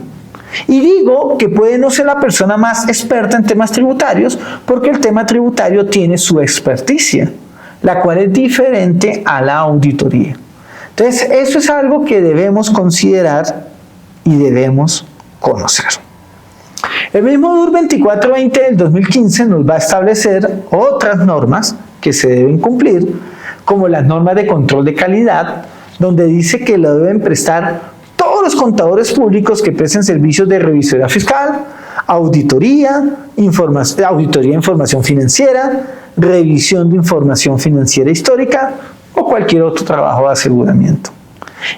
Y digo que puede no ser la persona más experta en temas tributarios porque el tema tributario tiene su experticia, la cual es diferente a la auditoría. Entonces, eso es algo que debemos considerar y debemos conocer. El mismo DUR 2420 del 2015 nos va a establecer otras normas que se deben cumplir, como las normas de control de calidad, donde dice que lo deben prestar todos los contadores públicos que presten servicios de revisoría fiscal, auditoría de información financiera, revisión de información financiera histórica o cualquier otro trabajo de aseguramiento.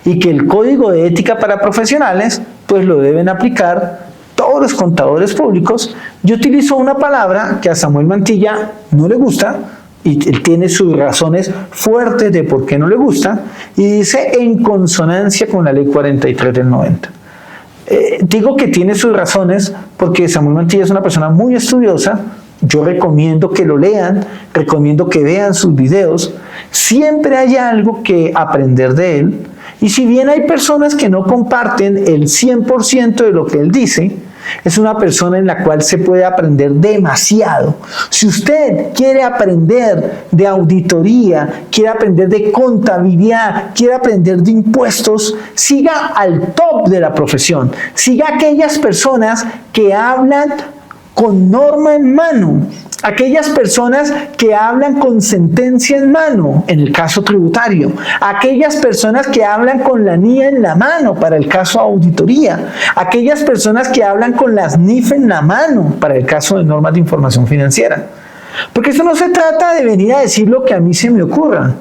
Y que el código de ética para profesionales pues lo deben aplicar todos los contadores públicos. Yo utilizo una palabra que a Samuel Mantilla no le gusta, y él tiene sus razones fuertes de por qué no le gusta, y dice en consonancia con la ley 43 del 90. Digo que tiene sus razones porque Samuel Mantilla es una persona muy estudiosa. Yo recomiendo que lo lean, recomiendo que vean sus videos. Siempre hay algo que aprender de él. Y si bien hay personas que no comparten el 100% de lo que él dice, es una persona en la cual se puede aprender demasiado. Si usted quiere aprender de auditoría, quiere aprender de contabilidad, quiere aprender de impuestos, siga al top de la profesión. Siga a aquellas personas que hablan con norma en mano, aquellas personas que hablan con sentencia en mano, en el caso tributario, aquellas personas que hablan con la NIA en la mano para el caso auditoría, aquellas personas que hablan con las NIF en la mano para el caso de normas de información financiera. Porque eso no se trata de venir a decir lo que a mí se me ocurra,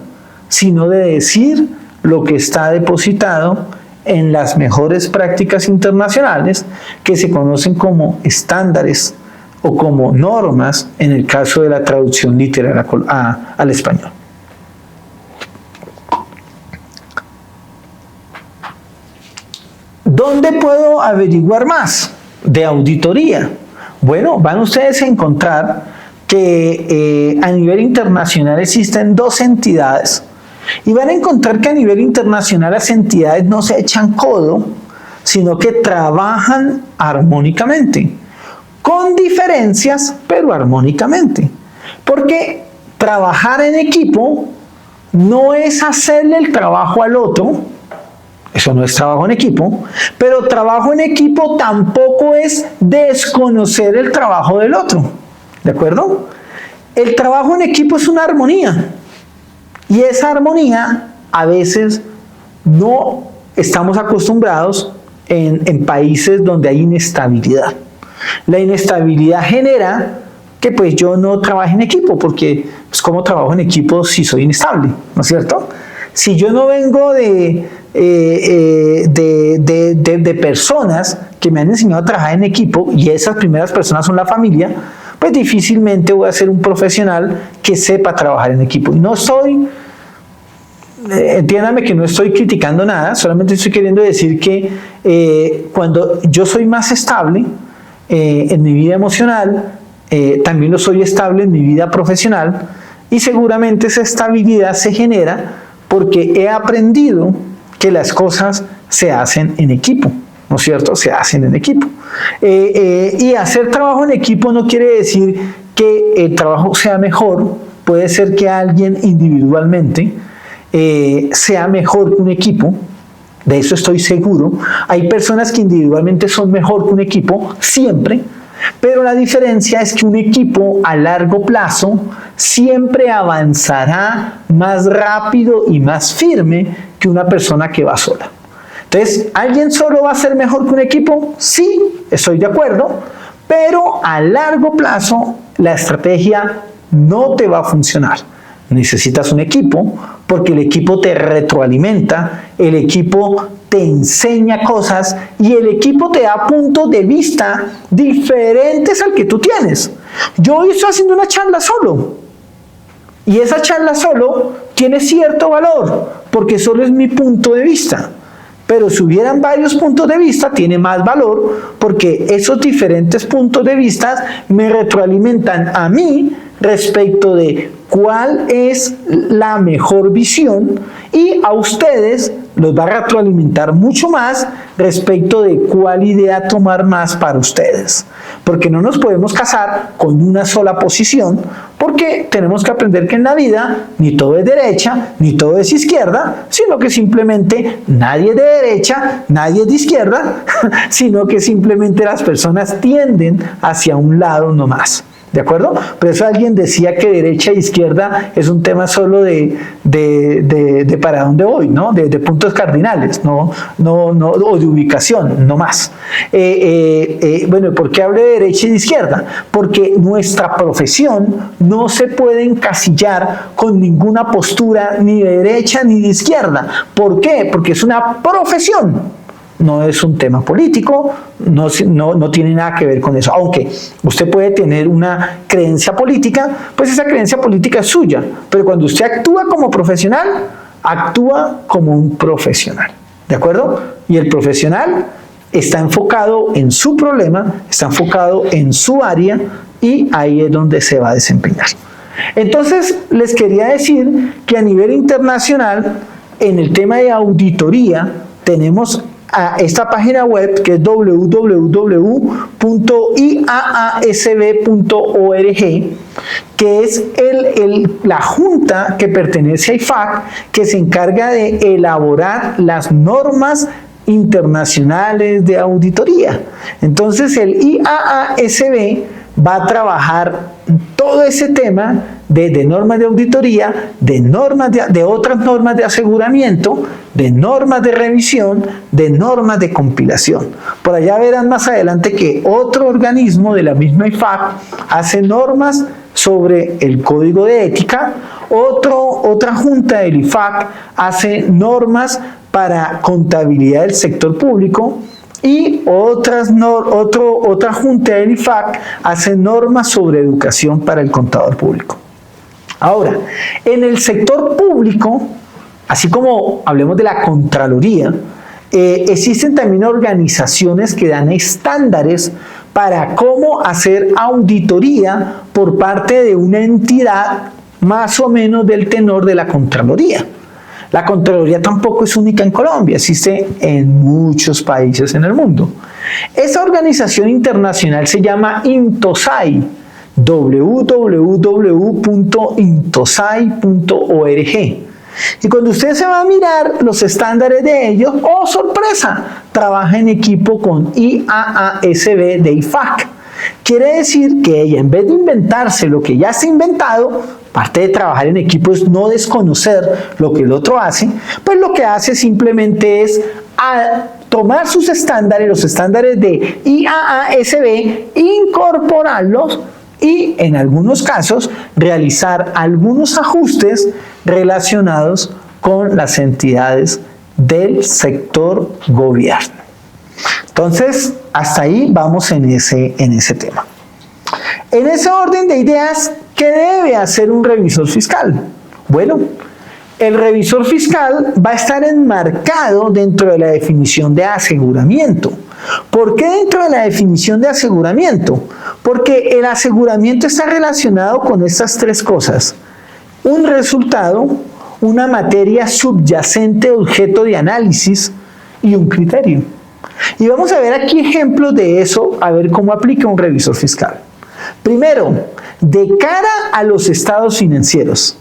sino de decir lo que está depositado en las mejores prácticas internacionales que se conocen como estándares o como normas en el caso de la traducción literal al español. ¿Dónde puedo averiguar más de auditoría? Bueno, van ustedes a encontrar que a nivel internacional existen dos entidades, y van a encontrar que a nivel internacional las entidades no se echan codo, sino que trabajan armónicamente. Con diferencias, pero armónicamente. Porque trabajar en equipo no es hacerle el trabajo al otro, eso no es trabajo en equipo, pero trabajo en equipo tampoco es desconocer el trabajo del otro, ¿de acuerdo? El trabajo en equipo es una armonía, y esa armonía a veces no estamos acostumbrados en países donde hay inestabilidad. La inestabilidad genera que pues yo no trabaje en equipo, porque pues ¿cómo trabajo en equipo si soy inestable? ¿No es cierto? Si yo no vengo de personas que me han enseñado a trabajar en equipo, y esas primeras personas son la familia, pues difícilmente voy a ser un profesional que sepa trabajar en equipo. Y no soy... entiéndame que no estoy criticando nada, solamente estoy queriendo decir que cuando yo soy más estable en mi vida emocional, también lo soy estable en mi vida profesional, y seguramente esa estabilidad se genera porque he aprendido que las cosas se hacen en equipo, ¿no es cierto? Se hacen en equipo. Y hacer trabajo en equipo no quiere decir que el trabajo sea mejor. Puede ser que alguien individualmente sea mejor que un equipo. De eso estoy seguro. Hay personas que individualmente son mejor que un equipo, siempre. Pero la diferencia es que un equipo a largo plazo siempre avanzará más rápido y más firme que una persona que va sola. Entonces, ¿alguien solo va a ser mejor que un equipo? Sí, estoy de acuerdo, pero a largo plazo la estrategia no te va a funcionar. Necesitas un equipo porque el equipo te retroalimenta, el equipo te enseña cosas y el equipo te da puntos de vista diferentes al que tú tienes. Yo hoy estoy haciendo una charla solo y esa charla solo tiene cierto valor porque solo es mi punto de vista. Pero si hubieran varios puntos de vista, tiene más valor porque esos diferentes puntos de vista me retroalimentan a mí respecto de cuál es la mejor visión y a ustedes los va a retroalimentar mucho más respecto de cuál idea tomar más para ustedes. Porque no nos podemos casar con una sola posición, porque tenemos que aprender que en la vida ni todo es derecha, ni todo es izquierda, sino que simplemente nadie es de derecha, nadie es de izquierda, sino que simplemente las personas tienden hacia un lado nomás. ¿De acuerdo? Por eso alguien decía que derecha e izquierda es un tema solo de para dónde voy, ¿no? De puntos cardinales, no, o de ubicación, no más. Bueno, ¿por qué hablo de derecha y de izquierda? Porque nuestra profesión no se puede encasillar con ninguna postura ni de derecha ni de izquierda. ¿Por qué? Porque es una profesión. No es un tema político, no tiene nada que ver con eso. Aunque usted puede tener una creencia política, pues esa creencia política es suya. Pero cuando usted actúa como profesional, actúa como un profesional. ¿De acuerdo? Y el profesional está enfocado en su problema, está enfocado en su área y ahí es donde se va a desempeñar. Entonces, les quería decir que a nivel internacional, en el tema de auditoría, tenemos a esta página web que es www.iaasb.org, que es la junta que pertenece a IFAC, que se encarga de elaborar las normas internacionales de auditoría. Entonces el IAASB va a trabajar todo ese tema de normas de auditoría, de otras normas de aseguramiento, de normas de revisión, de normas de compilación. Por allá verán más adelante que otro organismo de la misma IFAC hace normas sobre el código de ética, otra junta del IFAC hace normas para contabilidad del sector público, y otra junta del IFAC hace normas sobre educación para el contador público. Ahora, en el sector público, así como hablemos de la Contraloría, existen también organizaciones que dan estándares para cómo hacer auditoría por parte de una entidad más o menos del tenor de la Contraloría. La Contraloría tampoco es única en Colombia, existe en muchos países en el mundo. Esa organización internacional se llama INTOSAI, www.intosai.org. Y cuando usted se va a mirar los estándares de ellos, ¡oh, sorpresa! Trabaja en equipo con IAASB de IFAC. Quiere decir que ella, en vez de inventarse lo que ya está inventado, parte de trabajar en equipo es no desconocer lo que el otro hace, pues lo que hace simplemente es tomar sus estándares, los estándares de IAASB, incorporarlos y en algunos casos realizar algunos ajustes relacionados con las entidades del sector gobierno. Entonces, hasta ahí vamos en ese tema. En ese orden de ideas, ¿qué debe hacer un revisor fiscal? Bueno, el revisor fiscal va a estar enmarcado dentro de la definición de aseguramiento. ¿Por qué dentro de la definición de aseguramiento? Porque el aseguramiento está relacionado con estas tres cosas: un resultado, una materia subyacente objeto de análisis y un criterio. Y vamos a ver aquí ejemplos de eso, a ver cómo aplica un revisor fiscal. Primero, de cara a los estados financieros.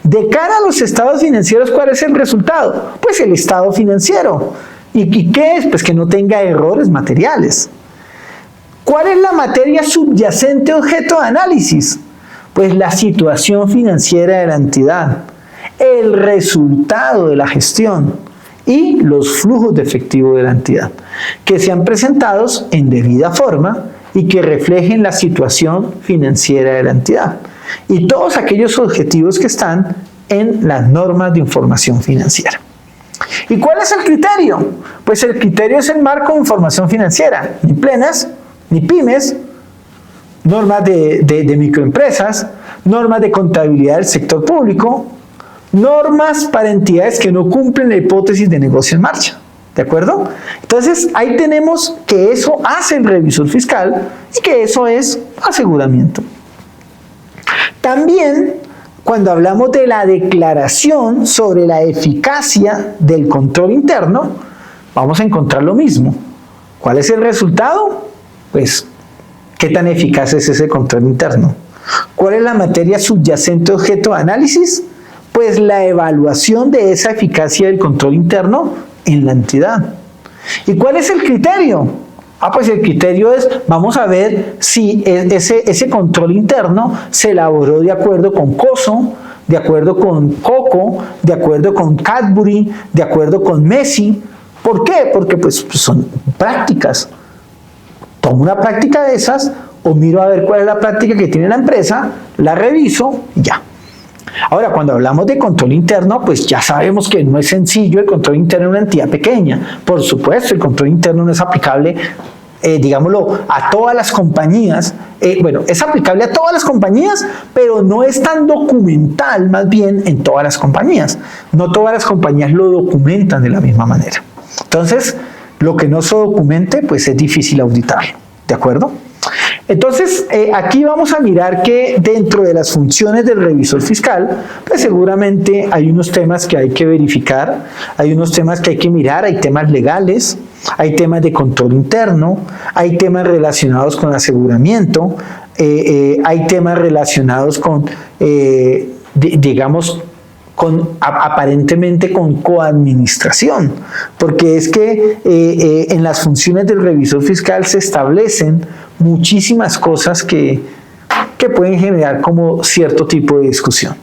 De cara a los estados financieros, ¿cuál es el resultado? Pues el estado financiero. ¿Y qué es? Pues que no tenga errores materiales. ¿Cuál es la materia subyacente objeto de análisis? Pues la situación financiera de la entidad, el resultado de la gestión y los flujos de efectivo de la entidad, que sean presentados en debida forma y que reflejen la situación financiera de la entidad y todos aquellos objetivos que están en las normas de información financiera. ¿Y cuál es el criterio? Pues el criterio es el marco de información financiera, ni plenas, ni pymes, normas de microempresas, normas de contabilidad del sector público, normas para entidades que no cumplen la hipótesis de negocio en marcha. ¿De acuerdo? Entonces, ahí tenemos que eso hace el revisor fiscal y que eso es aseguramiento. También, cuando hablamos de la declaración sobre la eficacia del control interno, vamos a encontrar lo mismo. ¿Cuál es el resultado? Pues, ¿qué tan eficaz es ese control interno? ¿Cuál es la materia subyacente objeto de análisis? Pues la evaluación de esa eficacia del control interno en la entidad. ¿Y cuál es el criterio? Pues el criterio es, vamos a ver si ese control interno se elaboró de acuerdo con COSO, de acuerdo con COCO, de acuerdo con Cadbury, de acuerdo con Messi. ¿Por qué? Porque pues son prácticas. Tomo una práctica de esas o miro a ver cuál es la práctica que tiene la empresa, la reviso y ya. Ahora, cuando hablamos de control interno, pues ya sabemos que no es sencillo el control interno en una entidad pequeña. Por supuesto, el control interno no es aplicable, digámoslo, a todas las compañías. Bueno, es aplicable a todas las compañías, pero no es tan documental, más bien, en todas las compañías. No todas las compañías lo documentan de la misma manera. Entonces, lo que no se documente, pues es difícil auditarlo. ¿De acuerdo? Entonces, aquí vamos a mirar que dentro de las funciones del revisor fiscal, pues seguramente hay unos temas que hay que verificar, hay unos temas que hay que mirar, hay temas legales, hay temas de control interno, hay temas relacionados con aseguramiento, hay temas relacionados con, digamos, aparentemente con coadministración, porque es que en las funciones del revisor fiscal se establecen muchísimas cosas que pueden generar como cierto tipo de discusión.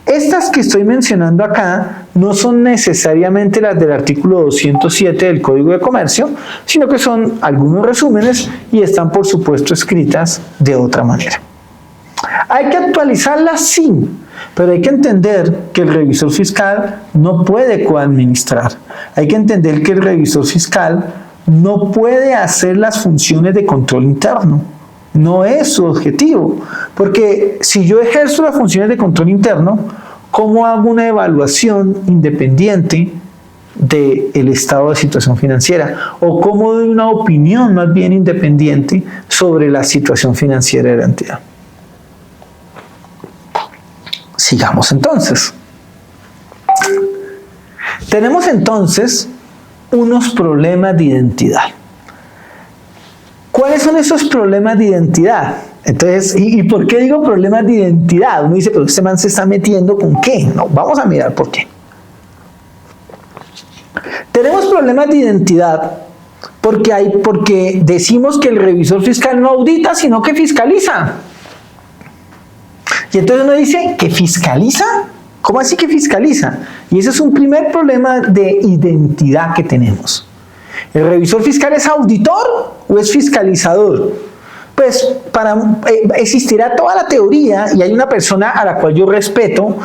Estas que estoy mencionando acá no son necesariamente las del artículo 207 del Código de Comercio, sino que son algunos resúmenes y están por supuesto escritas de otra manera. ¿Hay que actualizarlas? Sí, pero hay que entender que el revisor fiscal no puede coadministrar. Hay que entender que el revisor fiscal no puede hacer las funciones de control interno. No es su objetivo. Porque si yo ejerzo las funciones de control interno, ¿cómo hago una evaluación independiente del estado de situación financiera? ¿O cómo doy una opinión más bien independiente sobre la situación financiera de la entidad? Sigamos entonces. Tenemos entonces unos problemas de identidad. ¿Cuáles son esos problemas de identidad? Entonces, ¿y por qué digo problemas de identidad? Uno dice, pero este man se está metiendo ¿con qué? No, vamos a mirar por qué. Tenemos problemas de identidad porque decimos que el revisor fiscal no audita, sino que fiscaliza. Y entonces uno dice, ¿que fiscaliza? ¿Cómo así que fiscaliza? Y ese es un primer problema de identidad que tenemos. ¿El revisor fiscal es auditor o es fiscalizador? Pues existirá toda la teoría y hay una persona a la cual yo respeto,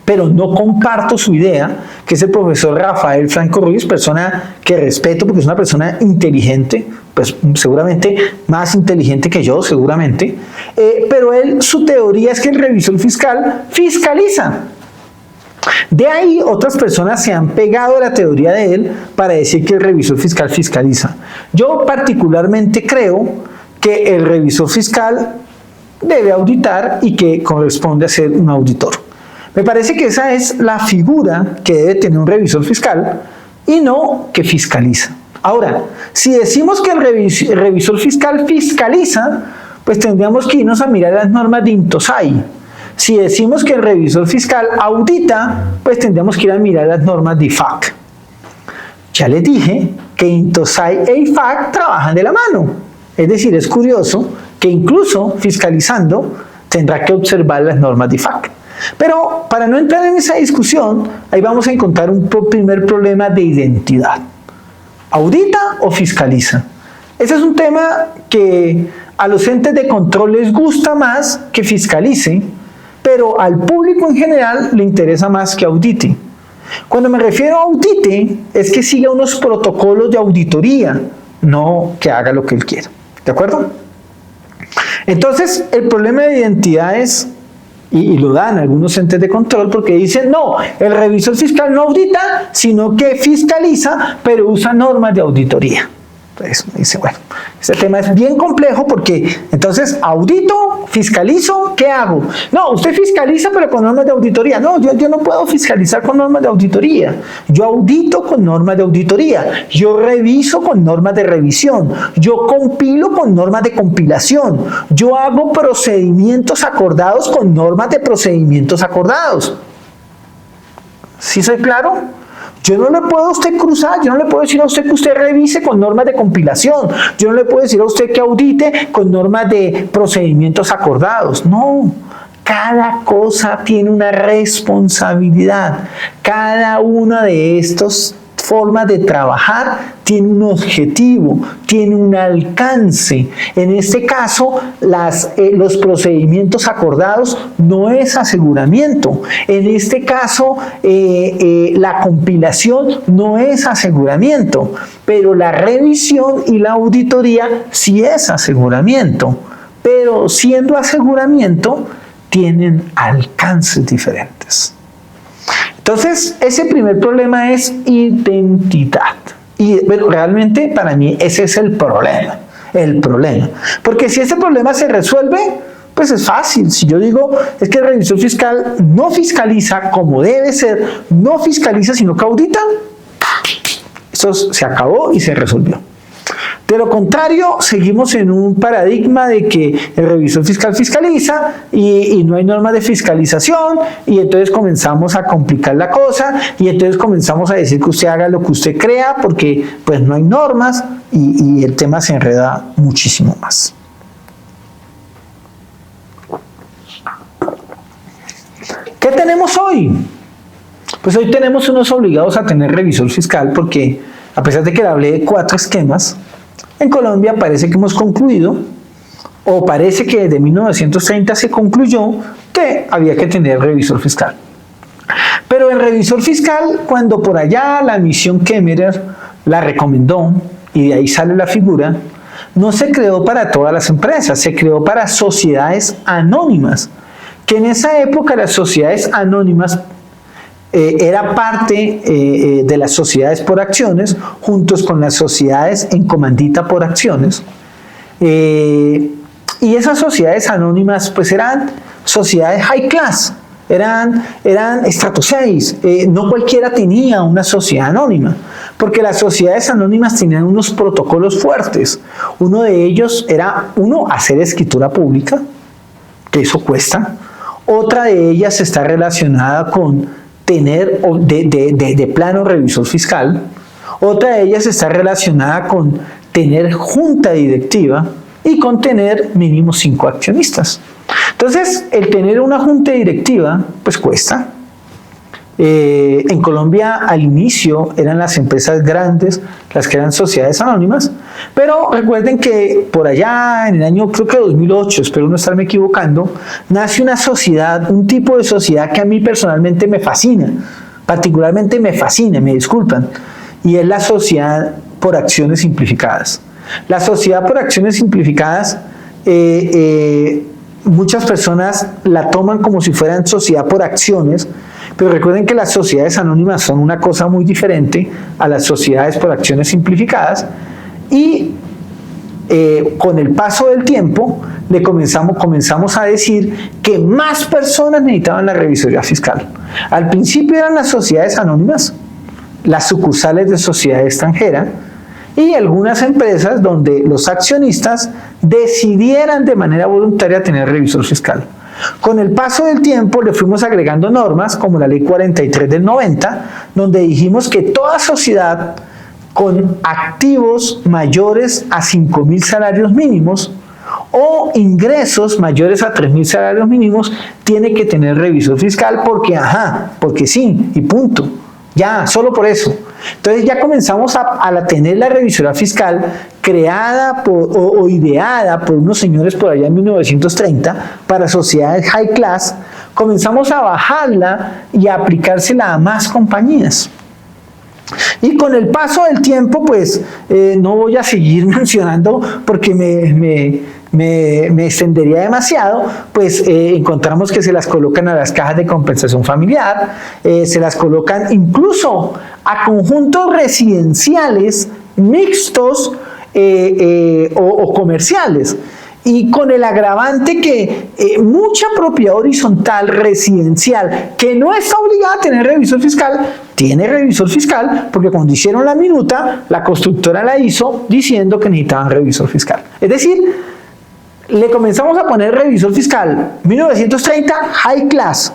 pero no comparto su idea, que es el profesor Rafael Franco Ruiz, persona que respeto porque es una persona inteligente, pues seguramente más inteligente que yo, seguramente, pero su teoría es que el revisor fiscal fiscaliza. De ahí otras personas se han pegado a la teoría de él para decir que el revisor fiscal fiscaliza. Yo particularmente creo que el revisor fiscal debe auditar y que corresponde a ser un auditor. Me parece que esa es la figura que debe tener un revisor fiscal y no que fiscaliza. Ahora, si decimos que el revisor fiscal fiscaliza, pues tendríamos que irnos a mirar las normas de INTOSAI. Si decimos que el revisor fiscal audita, pues tendríamos que ir a mirar las normas de IFAC. Ya les dije que INTOSAI e IFAC trabajan de la mano. Es decir, es curioso que incluso fiscalizando tendrá que observar las normas de IFAC. Pero para no entrar en esa discusión, ahí vamos a encontrar un primer problema de identidad. ¿Audita o fiscaliza? Ese es un tema que a los entes de control les gusta más que fiscalice, pero al público en general le interesa más que audite. Cuando me refiero a audite, es que siga unos protocolos de auditoría, no que haga lo que él quiera. ¿De acuerdo? Entonces, el problema de identidad es, y lo dan algunos entes de control, porque dicen, no, el revisor fiscal no audita, sino que fiscaliza, pero usa normas de auditoría. Entonces, dice, bueno, este tema es bien complejo porque, entonces, audito, fiscalizo, ¿qué hago? No, usted fiscaliza, pero con normas de auditoría. No, yo no puedo fiscalizar con normas de auditoría. Yo audito con normas de auditoría. Yo reviso con normas de revisión. Yo compilo con normas de compilación. Yo hago procedimientos acordados con normas de procedimientos acordados. ¿Sí soy claro? Yo no le puedo a usted cruzar, yo no le puedo decir a usted que usted revise con normas de compilación, yo no le puedo decir a usted que audite con normas de procedimientos acordados. No, cada cosa tiene una responsabilidad. Cada una de estas formas de trabajar tiene un objetivo, tiene un alcance. En este caso, los procedimientos acordados no es aseguramiento. En este caso, la compilación no es aseguramiento, pero la revisión y la auditoría sí es aseguramiento. Pero siendo aseguramiento, tienen alcances diferentes. Entonces, ese primer problema es identidad. Y bueno, realmente para mí ese es el problema. Porque si ese problema se resuelve, pues es fácil. Si yo digo, es que el revisor fiscal no fiscaliza como debe ser, no fiscaliza sino que audita, eso se acabó y se resolvió. De lo contrario, seguimos en un paradigma de que el revisor fiscal fiscaliza y no hay normas de fiscalización, y entonces comenzamos a complicar la cosa, y entonces comenzamos a decir que usted haga lo que usted crea porque pues no hay normas, y el tema se enreda muchísimo más. ¿Qué tenemos hoy? Pues hoy tenemos unos obligados a tener revisor fiscal porque, a pesar de que le hablé de 4 esquemas, en Colombia parece que hemos concluido, o parece que desde 1930 se concluyó que había que tener revisor fiscal. Pero el revisor fiscal, cuando por allá la misión Kemmerer la recomendó, y de ahí sale la figura, no se creó para todas las empresas, se creó para sociedades anónimas, que en esa época las sociedades anónimas era parte de las sociedades por acciones, juntos con las sociedades en comandita por acciones. Y esas sociedades anónimas pues eran sociedades high class, eran estrato 6. No cualquiera tenía una sociedad anónima, porque las sociedades anónimas tenían unos protocolos fuertes. Uno de ellos era, hacer escritura pública, que eso cuesta. Otra de ellas está relacionada con tener de plano revisor fiscal. Otra de ellas está relacionada con tener junta directiva y con tener mínimo 5 accionistas. Entonces, el tener una junta directiva, pues cuesta. En Colombia, al inicio, eran las empresas grandes las que eran sociedades anónimas, pero recuerden que por allá, en el año, creo que 2008, espero no estarme equivocando, nace una sociedad, un tipo de sociedad que a mí personalmente me fascina, particularmente me fascina, me disculpan, y es la sociedad por acciones simplificadas. La sociedad por acciones simplificadas, muchas personas la toman como si fueran sociedad por acciones, pero recuerden que las sociedades anónimas son una cosa muy diferente a las sociedades por acciones simplificadas, y con el paso del tiempo comenzamos a decir que más personas necesitaban la revisoría fiscal. Al principio eran las sociedades anónimas, las sucursales de sociedad extranjera y algunas empresas donde los accionistas decidieran de manera voluntaria tener revisor fiscal. Con el paso del tiempo le fuimos agregando normas como la Ley 43 del 90, donde dijimos que toda sociedad con activos mayores a 5.000 salarios mínimos o ingresos mayores a 3.000 salarios mínimos tiene que tener revisor fiscal porque sí y punto. Ya, solo por eso. Entonces ya comenzamos a tener la revisoría fiscal creada o ideada por unos señores por allá en 1930 para sociedades high class. Comenzamos a bajarla y a aplicársela a más compañías. Y con el paso del tiempo, pues no voy a seguir mencionando porque me extendería demasiado, pues encontramos que se las colocan a las cajas de compensación familiar, se las colocan incluso a conjuntos residenciales mixtos o comerciales. Y con el agravante que mucha propiedad horizontal residencial que no está obligada a tener revisor fiscal, tiene revisor fiscal porque cuando hicieron la minuta, la constructora la hizo diciendo que necesitaban revisor fiscal. Es decir, le comenzamos a poner revisor fiscal 1930 high class,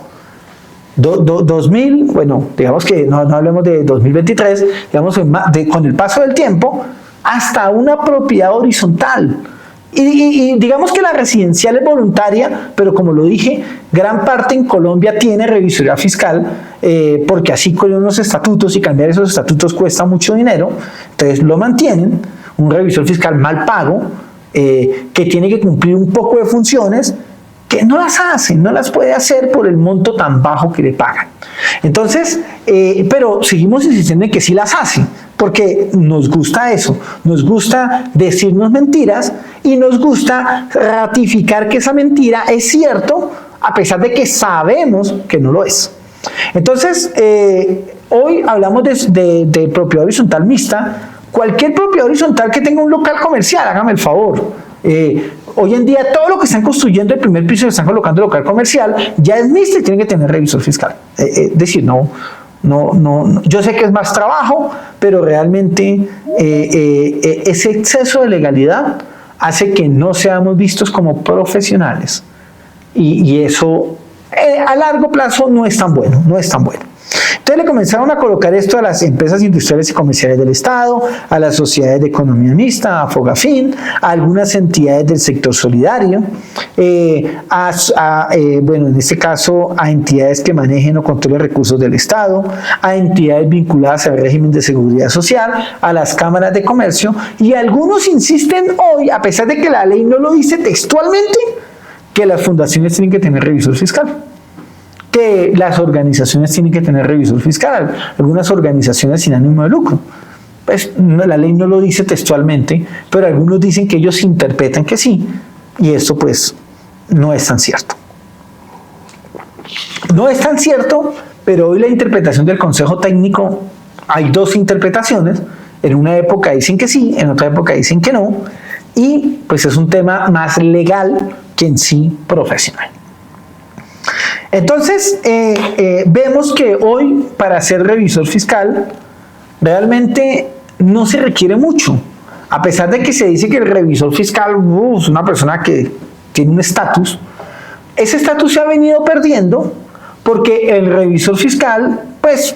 2000, bueno, digamos que no hablemos de 2023, digamos con el paso del tiempo, hasta una propiedad horizontal. Y digamos que la residencial es voluntaria, pero como lo dije, gran parte en Colombia tiene revisoría fiscal, porque así con unos estatutos y cambiar esos estatutos cuesta mucho dinero, entonces lo mantienen, un revisor fiscal mal pago, que tiene que cumplir un poco de funciones, que no las hace, no las puede hacer por el monto tan bajo que le pagan. Entonces, pero seguimos insistiendo en que sí las hace, porque nos gusta eso, nos gusta decirnos mentiras y nos gusta ratificar que esa mentira es cierto, a pesar de que sabemos que no lo es. Entonces, hoy hablamos de propiedad horizontal mixta. Cualquier propiedad horizontal que tenga un local comercial, hágame el favor. Hoy en día todo lo que están construyendo el primer piso y están colocando local comercial ya es mixto y tienen que tener revisor fiscal. Es decir, no, yo sé que es más trabajo, pero realmente ese exceso de legalidad hace que no seamos vistos como profesionales y eso a largo plazo no es tan bueno, Entonces le comenzaron a colocar esto a las empresas industriales y comerciales del Estado, a las sociedades de economía mixta, a Fogafín, a algunas entidades del sector solidario, bueno, en este caso a entidades que manejen o controlen recursos del Estado, a entidades vinculadas al régimen de seguridad social, a las cámaras de comercio, y algunos insisten hoy, a pesar de que la ley no lo dice textualmente, que las fundaciones tienen que tener revisor fiscal, que las organizaciones tienen que tener revisor fiscal, algunas organizaciones sin ánimo de lucro. Pues la ley no lo dice textualmente, pero algunos dicen que ellos interpretan que sí, y esto pues no es tan cierto. No es tan cierto, pero hoy la interpretación del Consejo Técnico, hay dos interpretaciones, en una época dicen que sí, en otra época dicen que no, y pues es un tema más legal que en sí profesional. Entonces, vemos que hoy para ser revisor fiscal realmente no se requiere mucho, a pesar de que se dice que el revisor fiscal es una persona que tiene un estatus. Ese estatus se ha venido perdiendo porque el revisor fiscal, pues,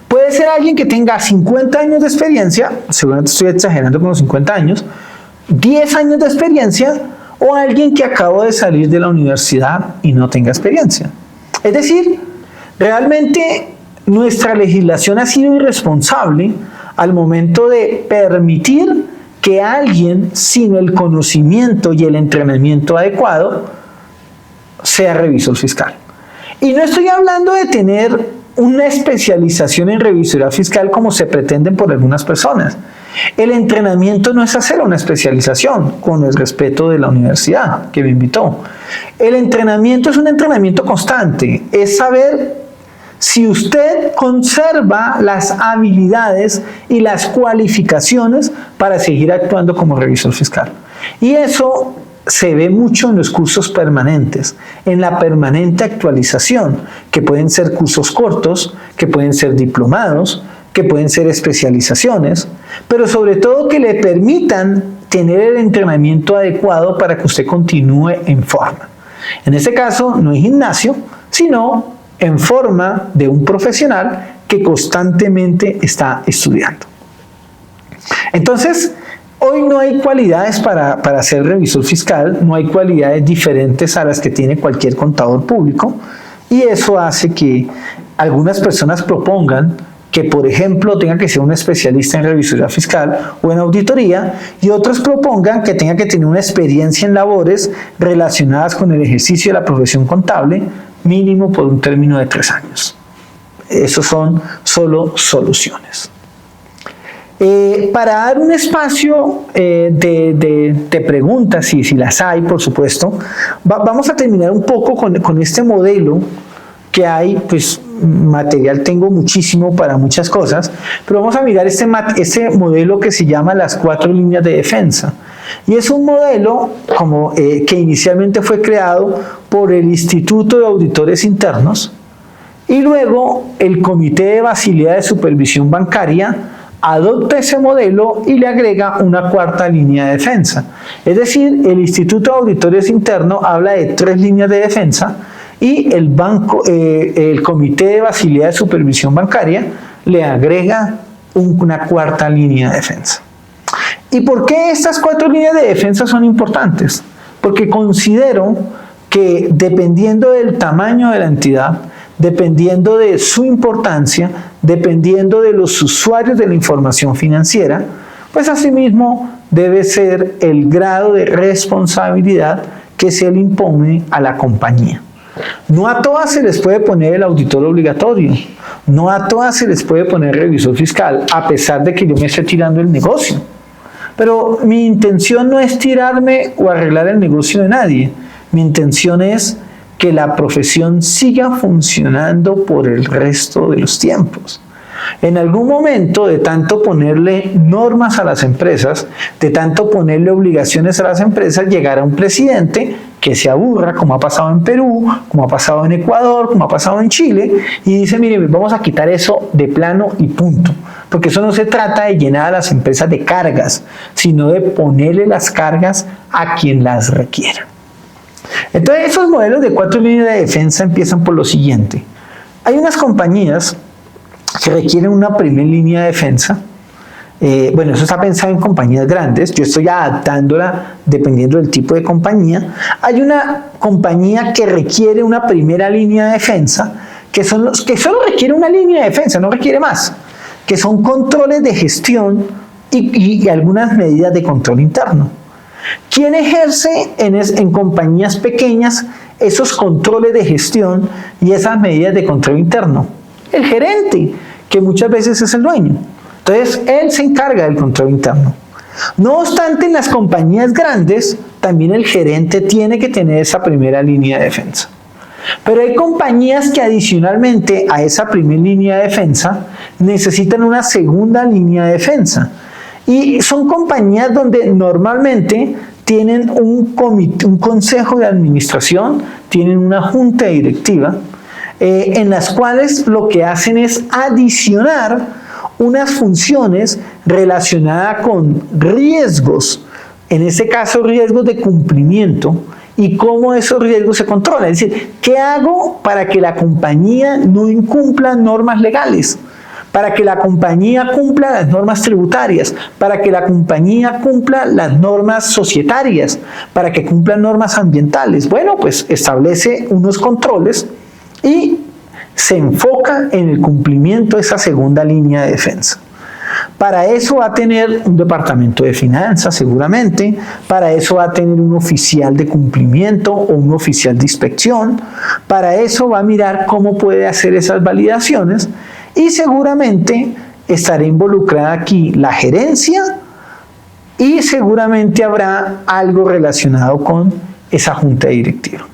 puede ser alguien que tenga 50 años de experiencia, seguramente estoy exagerando con los 50 años, 10 años de experiencia, o alguien que acabó de salir de la universidad y no tenga experiencia. Es decir, realmente nuestra legislación ha sido irresponsable al momento de permitir que alguien sin el conocimiento y el entrenamiento adecuado sea revisor fiscal. Y no estoy hablando de tener una especialización en revisoría fiscal como se pretenden por algunas personas. El entrenamiento no es hacer una especialización, con el respeto de la universidad que me invitó. El entrenamiento es un entrenamiento constante, es saber si usted conserva las habilidades y las cualificaciones para seguir actuando como revisor fiscal. Y eso se ve mucho en los cursos permanentes, en la permanente actualización, que pueden ser cursos cortos, que pueden ser diplomados, que pueden ser especializaciones, pero sobre todo que le permitan tener el entrenamiento adecuado para que usted continúe en forma. En este caso no es gimnasio, sino en forma de un profesional que constantemente está estudiando. Entonces, hoy no hay cualidades para ser revisor fiscal, no hay cualidades diferentes a las que tiene cualquier contador público, y eso hace que algunas personas propongan que, por ejemplo, tenga que ser un especialista en revisoría fiscal o en auditoría, y otros propongan que tenga que tener una experiencia en labores relacionadas con el ejercicio de la profesión contable, mínimo por un término de 3 años. Esos son solo soluciones. Para dar un espacio de preguntas, y si las hay, por supuesto, vamos a terminar un poco con este modelo que hay. Pues material tengo muchísimo para muchas cosas, pero vamos a mirar este modelo que se llama las 4 líneas de defensa. Y es un modelo que inicialmente fue creado por el Instituto de Auditores Internos, y luego el Comité de Basilea de Supervisión Bancaria adopta ese modelo y le agrega una 4ª línea de defensa. Es decir, el Instituto de Auditores Internos habla de 3 líneas de defensa, y el Comité de Basilea de Supervisión Bancaria le agrega una 4ª línea de defensa. ¿Y por qué estas 4 líneas de defensa son importantes? Porque considero que, dependiendo del tamaño de la entidad, dependiendo de su importancia, dependiendo de los usuarios de la información financiera, pues asimismo debe ser el grado de responsabilidad que se le impone a la compañía. No a todas se les puede poner el auditor obligatorio, no a todas se les puede poner revisor fiscal, a pesar de que yo me esté tirando el negocio. Pero mi intención no es tirarme o arreglar el negocio de nadie. Mi intención es que la profesión siga funcionando por el resto de los tiempos. En algún momento, de tanto ponerle normas a las empresas, de tanto ponerle obligaciones a las empresas, llegará un presidente que se aburra, como ha pasado en Perú, como ha pasado en Ecuador, como ha pasado en Chile, y dice: mire, vamos a quitar eso de plano y punto. Porque eso no se trata de llenar a las empresas de cargas, sino de ponerle las cargas a quien las requiera. Entonces, esos modelos de 4 líneas de defensa empiezan por lo siguiente. Hay unas compañías que requieren una primera línea de defensa. Bueno, eso está pensado en compañías grandes. Yo estoy adaptándola dependiendo del tipo de compañía. Hay una compañía que requiere una primera línea de defensa, que solo requiere una línea de defensa, no requiere más, que son controles de gestión y algunas medidas de control interno. ¿Quién ejerce en compañías pequeñas esos controles de gestión y esas medidas de control interno? El gerente, que muchas veces es el dueño. Entonces, él se encarga del control interno. No obstante, en las compañías grandes, también el gerente tiene que tener esa primera línea de defensa. Pero hay compañías que, adicionalmente a esa primera línea de defensa, necesitan una segunda línea de defensa. Y son compañías donde normalmente tienen un consejo de administración, tienen una junta directiva, en las cuales lo que hacen es adicionar unas funciones relacionadas con riesgos, en este caso riesgos de cumplimiento, y cómo esos riesgos se controlan. Es decir, ¿qué hago para que la compañía no incumpla normas legales? Para que la compañía cumpla las normas tributarias, para que la compañía cumpla las normas societarias, para que cumpla normas ambientales. Bueno, pues establece unos controles y se enfoca en el cumplimiento de esa segunda línea de defensa. Para eso va a tener un departamento de finanzas, seguramente. Para eso va a tener un oficial de cumplimiento o un oficial de inspección. Para eso va a mirar cómo puede hacer esas validaciones. Y seguramente estará involucrada aquí la gerencia, y seguramente habrá algo relacionado con esa junta directiva.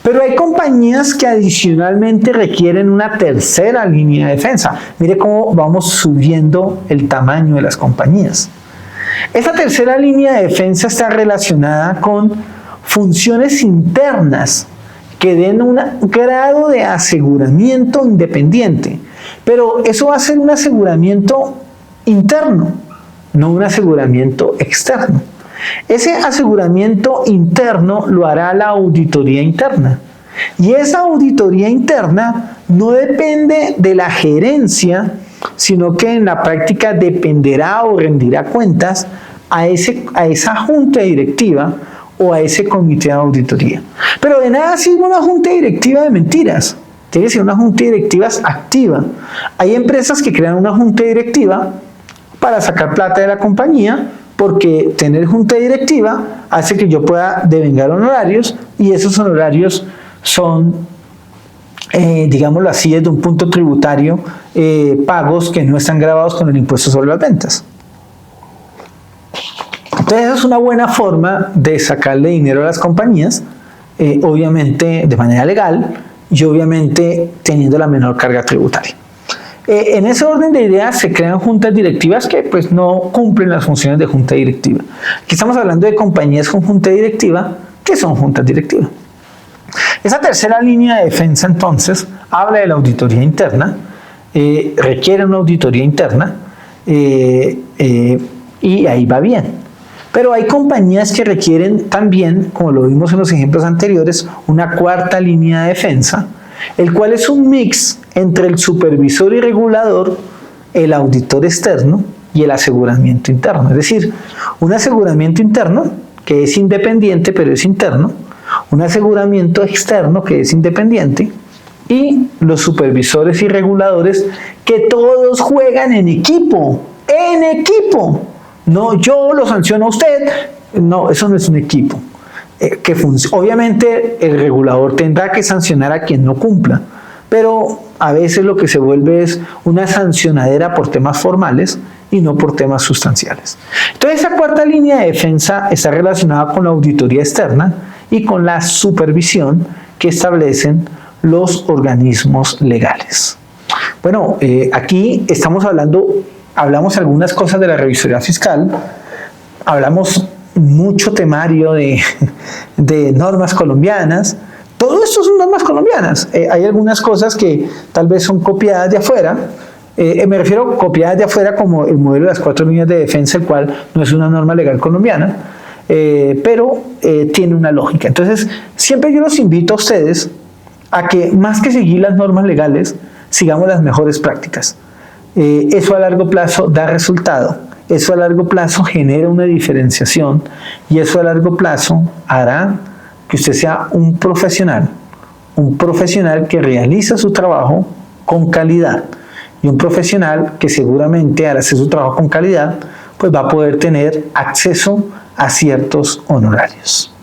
Pero hay compañías que adicionalmente requieren una tercera línea de defensa. Mire cómo vamos subiendo el tamaño de las compañías. Esa tercera línea de defensa está relacionada con funciones internas que den un grado de aseguramiento independiente. Pero eso va a ser un aseguramiento interno, no un aseguramiento externo. Ese aseguramiento interno lo hará la auditoría interna. Y esa auditoría interna no depende de la gerencia, sino que en la práctica dependerá o rendirá cuentas a esa junta directiva o a ese comité de auditoría. Pero de nada sirve una junta directiva de mentiras. Tiene que ser una junta directiva activa. Hay empresas que crean una junta directiva para sacar plata de la compañía, porque tener junta directiva hace que yo pueda devengar honorarios, y esos honorarios son, digámoslo así, desde un punto tributario, pagos que no están grabados con el impuesto sobre las ventas. Entonces, esa es una buena forma de sacarle dinero a las compañías, obviamente de manera legal y obviamente teniendo la menor carga tributaria. En ese orden de ideas se crean juntas directivas que pues no cumplen las funciones de junta directiva. Aquí estamos hablando de compañías con junta directiva que son juntas directivas. Esa tercera línea de defensa entonces habla de la auditoría interna, requiere una auditoría interna y ahí va bien. Pero hay compañías que requieren también, como lo vimos en los ejemplos anteriores, una cuarta línea de defensa, el cual es un mix entre el supervisor y regulador, el auditor externo y el aseguramiento interno. Es decir, un aseguramiento interno que es independiente pero es interno, un aseguramiento externo que es independiente, y los supervisores y reguladores que todos juegan en equipo. ¡En equipo! No, yo lo sanciono a usted. No, eso no es un equipo. Obviamente el regulador tendrá que sancionar a quien no cumpla, pero a veces lo que se vuelve es una sancionadera por temas formales y no por temas sustanciales. Entonces, esa cuarta línea de defensa está relacionada con la auditoría externa y con la supervisión que establecen los organismos legales. Bueno, aquí hablamos algunas cosas de la revisoría fiscal, hablamos mucho temario de normas colombianas. Todo esto son normas colombianas. Hay algunas cosas que tal vez son copiadas de afuera. Me refiero a copiadas de afuera como el modelo de las 4 líneas de defensa, el cual no es una norma legal colombiana, pero tiene una lógica. Entonces, siempre yo los invito a ustedes a que, más que seguir las normas legales, sigamos las mejores prácticas. Eso a largo plazo da resultado. Eso a largo plazo genera una diferenciación, y eso a largo plazo hará que usted sea un profesional que realiza su trabajo con calidad, y un profesional que seguramente al hacer su trabajo con calidad pues va a poder tener acceso a ciertos honorarios.